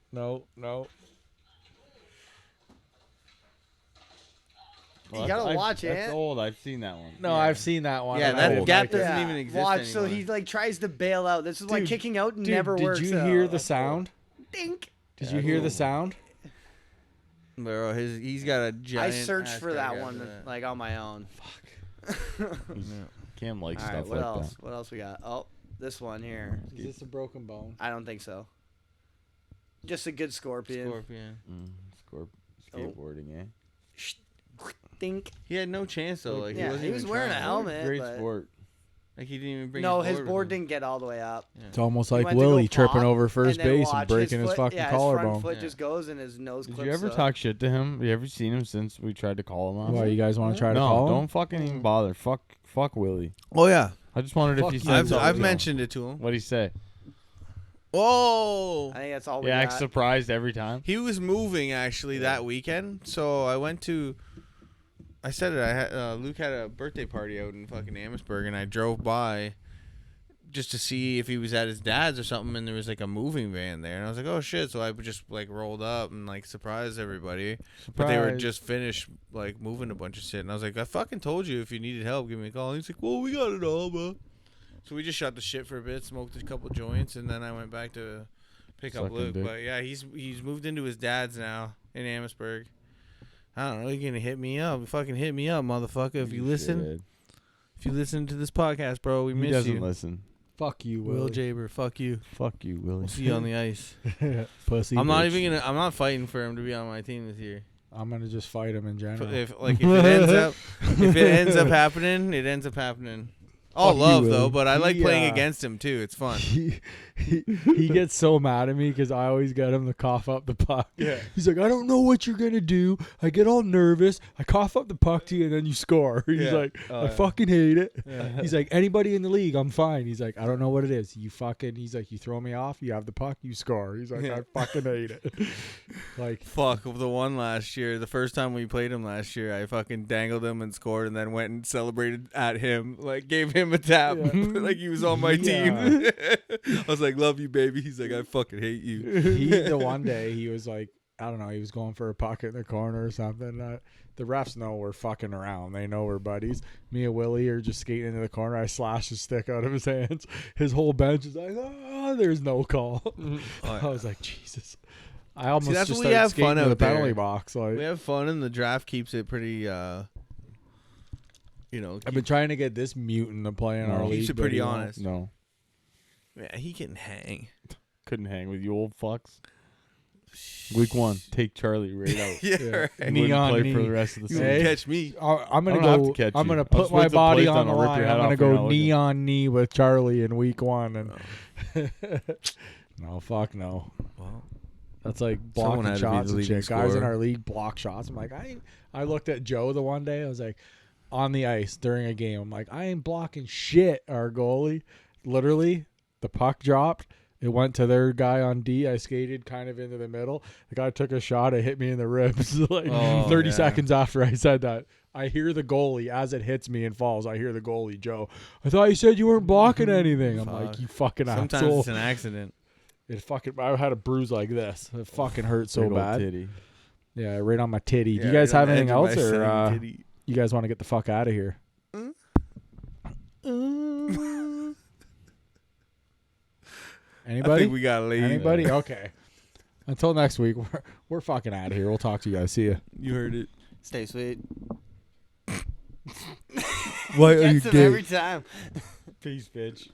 Well, You that's- gotta watch That's it. old. I've seen that one. No, I've seen that one. Yeah, and that I didn't gap like it. doesn't even exist Watch. So anymore. he like tries to bail out. This is why Dude, kicking out Dude, never works. Did you out. hear the sound? Dink. Did you hear the sound? Bro, he's got a I giant. searched ass for crack that after one that. like on my own. Cam likes All right, stuff what like else? that. What else we got? Oh, this one here. Is this a broken bone? I don't think so. Just a good scorpion. Scorpion. Skateboarding, eh? Dink. He had no chance though. Like, Yeah, he, wasn't he was even wearing a trying. helmet. Great but- sport. Like he didn't even bring. No, his his board board with him. didn't get all the way up. It's almost He like went to go Willie tripping pop, over first and then base and watch breaking his foot- fucking yeah, his collarbone. front foot Yeah. just goes and his nose Did clips you ever up. talk shit to him? You ever seen him since we tried to call him out? Why, you guys want to try to no, call him? don't fucking even bother. Fuck Willie. Oh yeah, I just wondered Fuck if you you. said I've something to him. mentioned it to him. What'd he say? Whoa. I think that's all we Yeah, got. surprised every time. He was moving actually that weekend, so I went to. I said it. I had Luke had a birthday party out in fucking Amherstburg, and I drove by just to see if he was at his dad's or something, and there was like a moving van there, and I was like, oh shit! So I just like rolled up and like surprised everybody, but they were Surprise. just finished like moving a bunch of shit, and I was like, I fucking told you if you needed help, give me a call. And he's like, well, we got it all, bro. So we just shot the shit for a bit, smoked a couple joints, and then I went back to pick up Sucking Luke. dick. But yeah, he's moved into his dad's now in Amherstburg. I don't know. You're gonna hit me up. Fucking hit me up, motherfucker. If you listen, if you listen to this podcast, bro, we He miss doesn't you. listen. Fuck you, Will Willie. Jaber, fuck you. Fuck you, Willie. We'll see you on the ice. Pussy. I'm not bitch. even gonna. I'm not fighting for him to be on my team this year. I'm gonna just fight him in general. If it ends up happening, it ends up happening. All Fuck you, love though, Willie. but I like playing Yeah. against him too. It's fun. he gets so mad at me because I always get him to cough up the puck. Yeah. He's like, I don't know what you're gonna do. I get all nervous. I cough up the puck to you, and then you score. He's Yeah. like, Oh, I yeah. fucking hate it. Yeah. He's like, anybody in the league, I'm fine. He's like, I don't know what it is. You fucking. He's like, you throw me off. You have the puck. You score. He's like, Yeah. I fucking hate it. Like, Fuck, the one last year, the first time we played him last year, I fucking dangled him and scored and then went and celebrated at him, like gave him a tap, like he was on my team. I was like, love you, baby. He's like, I fucking hate you. the one day he was like, I don't know, he was going for a puck in the corner or something. The refs know we're fucking around. They know we're buddies. Me and Willie are just skating into the corner. I slash his stick out of his hands. His whole bench is like, oh, there's no call. I was like, Jesus. I almost that's just what we started have skating fun to the out there. penalty box. Like, We have fun and the draft keeps it pretty, I've been trying to get this mutant to play in our keeps league. it pretty but he won't. honest. No, Yeah, he can hang. couldn't hang with you old fucks. Week 1, take Charlie right out. Yeah, Yeah. right. And Knee wouldn't on play knee. for the rest of the You season. won't Hey. catch me. I'm gonna I don't have go. to catch I'm you. gonna I'll put just my put the body plates on the on, I'll rip line. your I'm head gonna off, you're go not knee looking. on knee with Charlie in week 1, and no, fuck no. Well, That's like Someone blocking had to be shots the and leading shit. Guys in scorer. our league block shots. I'm like, I looked at Joe the one day. I was like, on the ice during a game. I'm like, I ain't blocking shit. Our goalie, literally, the puck dropped, It went to their guy on D. I skated kind of into the middle. The guy took a shot. It hit me in the ribs. Like 30 seconds after I said that, I hear the goalie as it hits me and falls. I hear the goalie, Joe. I thought you said you weren't blocking anything. I'm like, you fucking Sometimes asshole. it's an accident. I had a bruise like this. It fucking hurt so Big old bad. titty. Yeah, right on my titty. Do you Yeah, guys right on have the anything edge of else, my or sunny titty. you guys want to get the fuck out of here? Anybody? I think we got to leave. Anybody? Okay. Until next week, we're fucking out of here. We'll talk to you guys. See ya. You heard it. Stay sweet. Why are you Gets him gay? every time. Peace, bitch.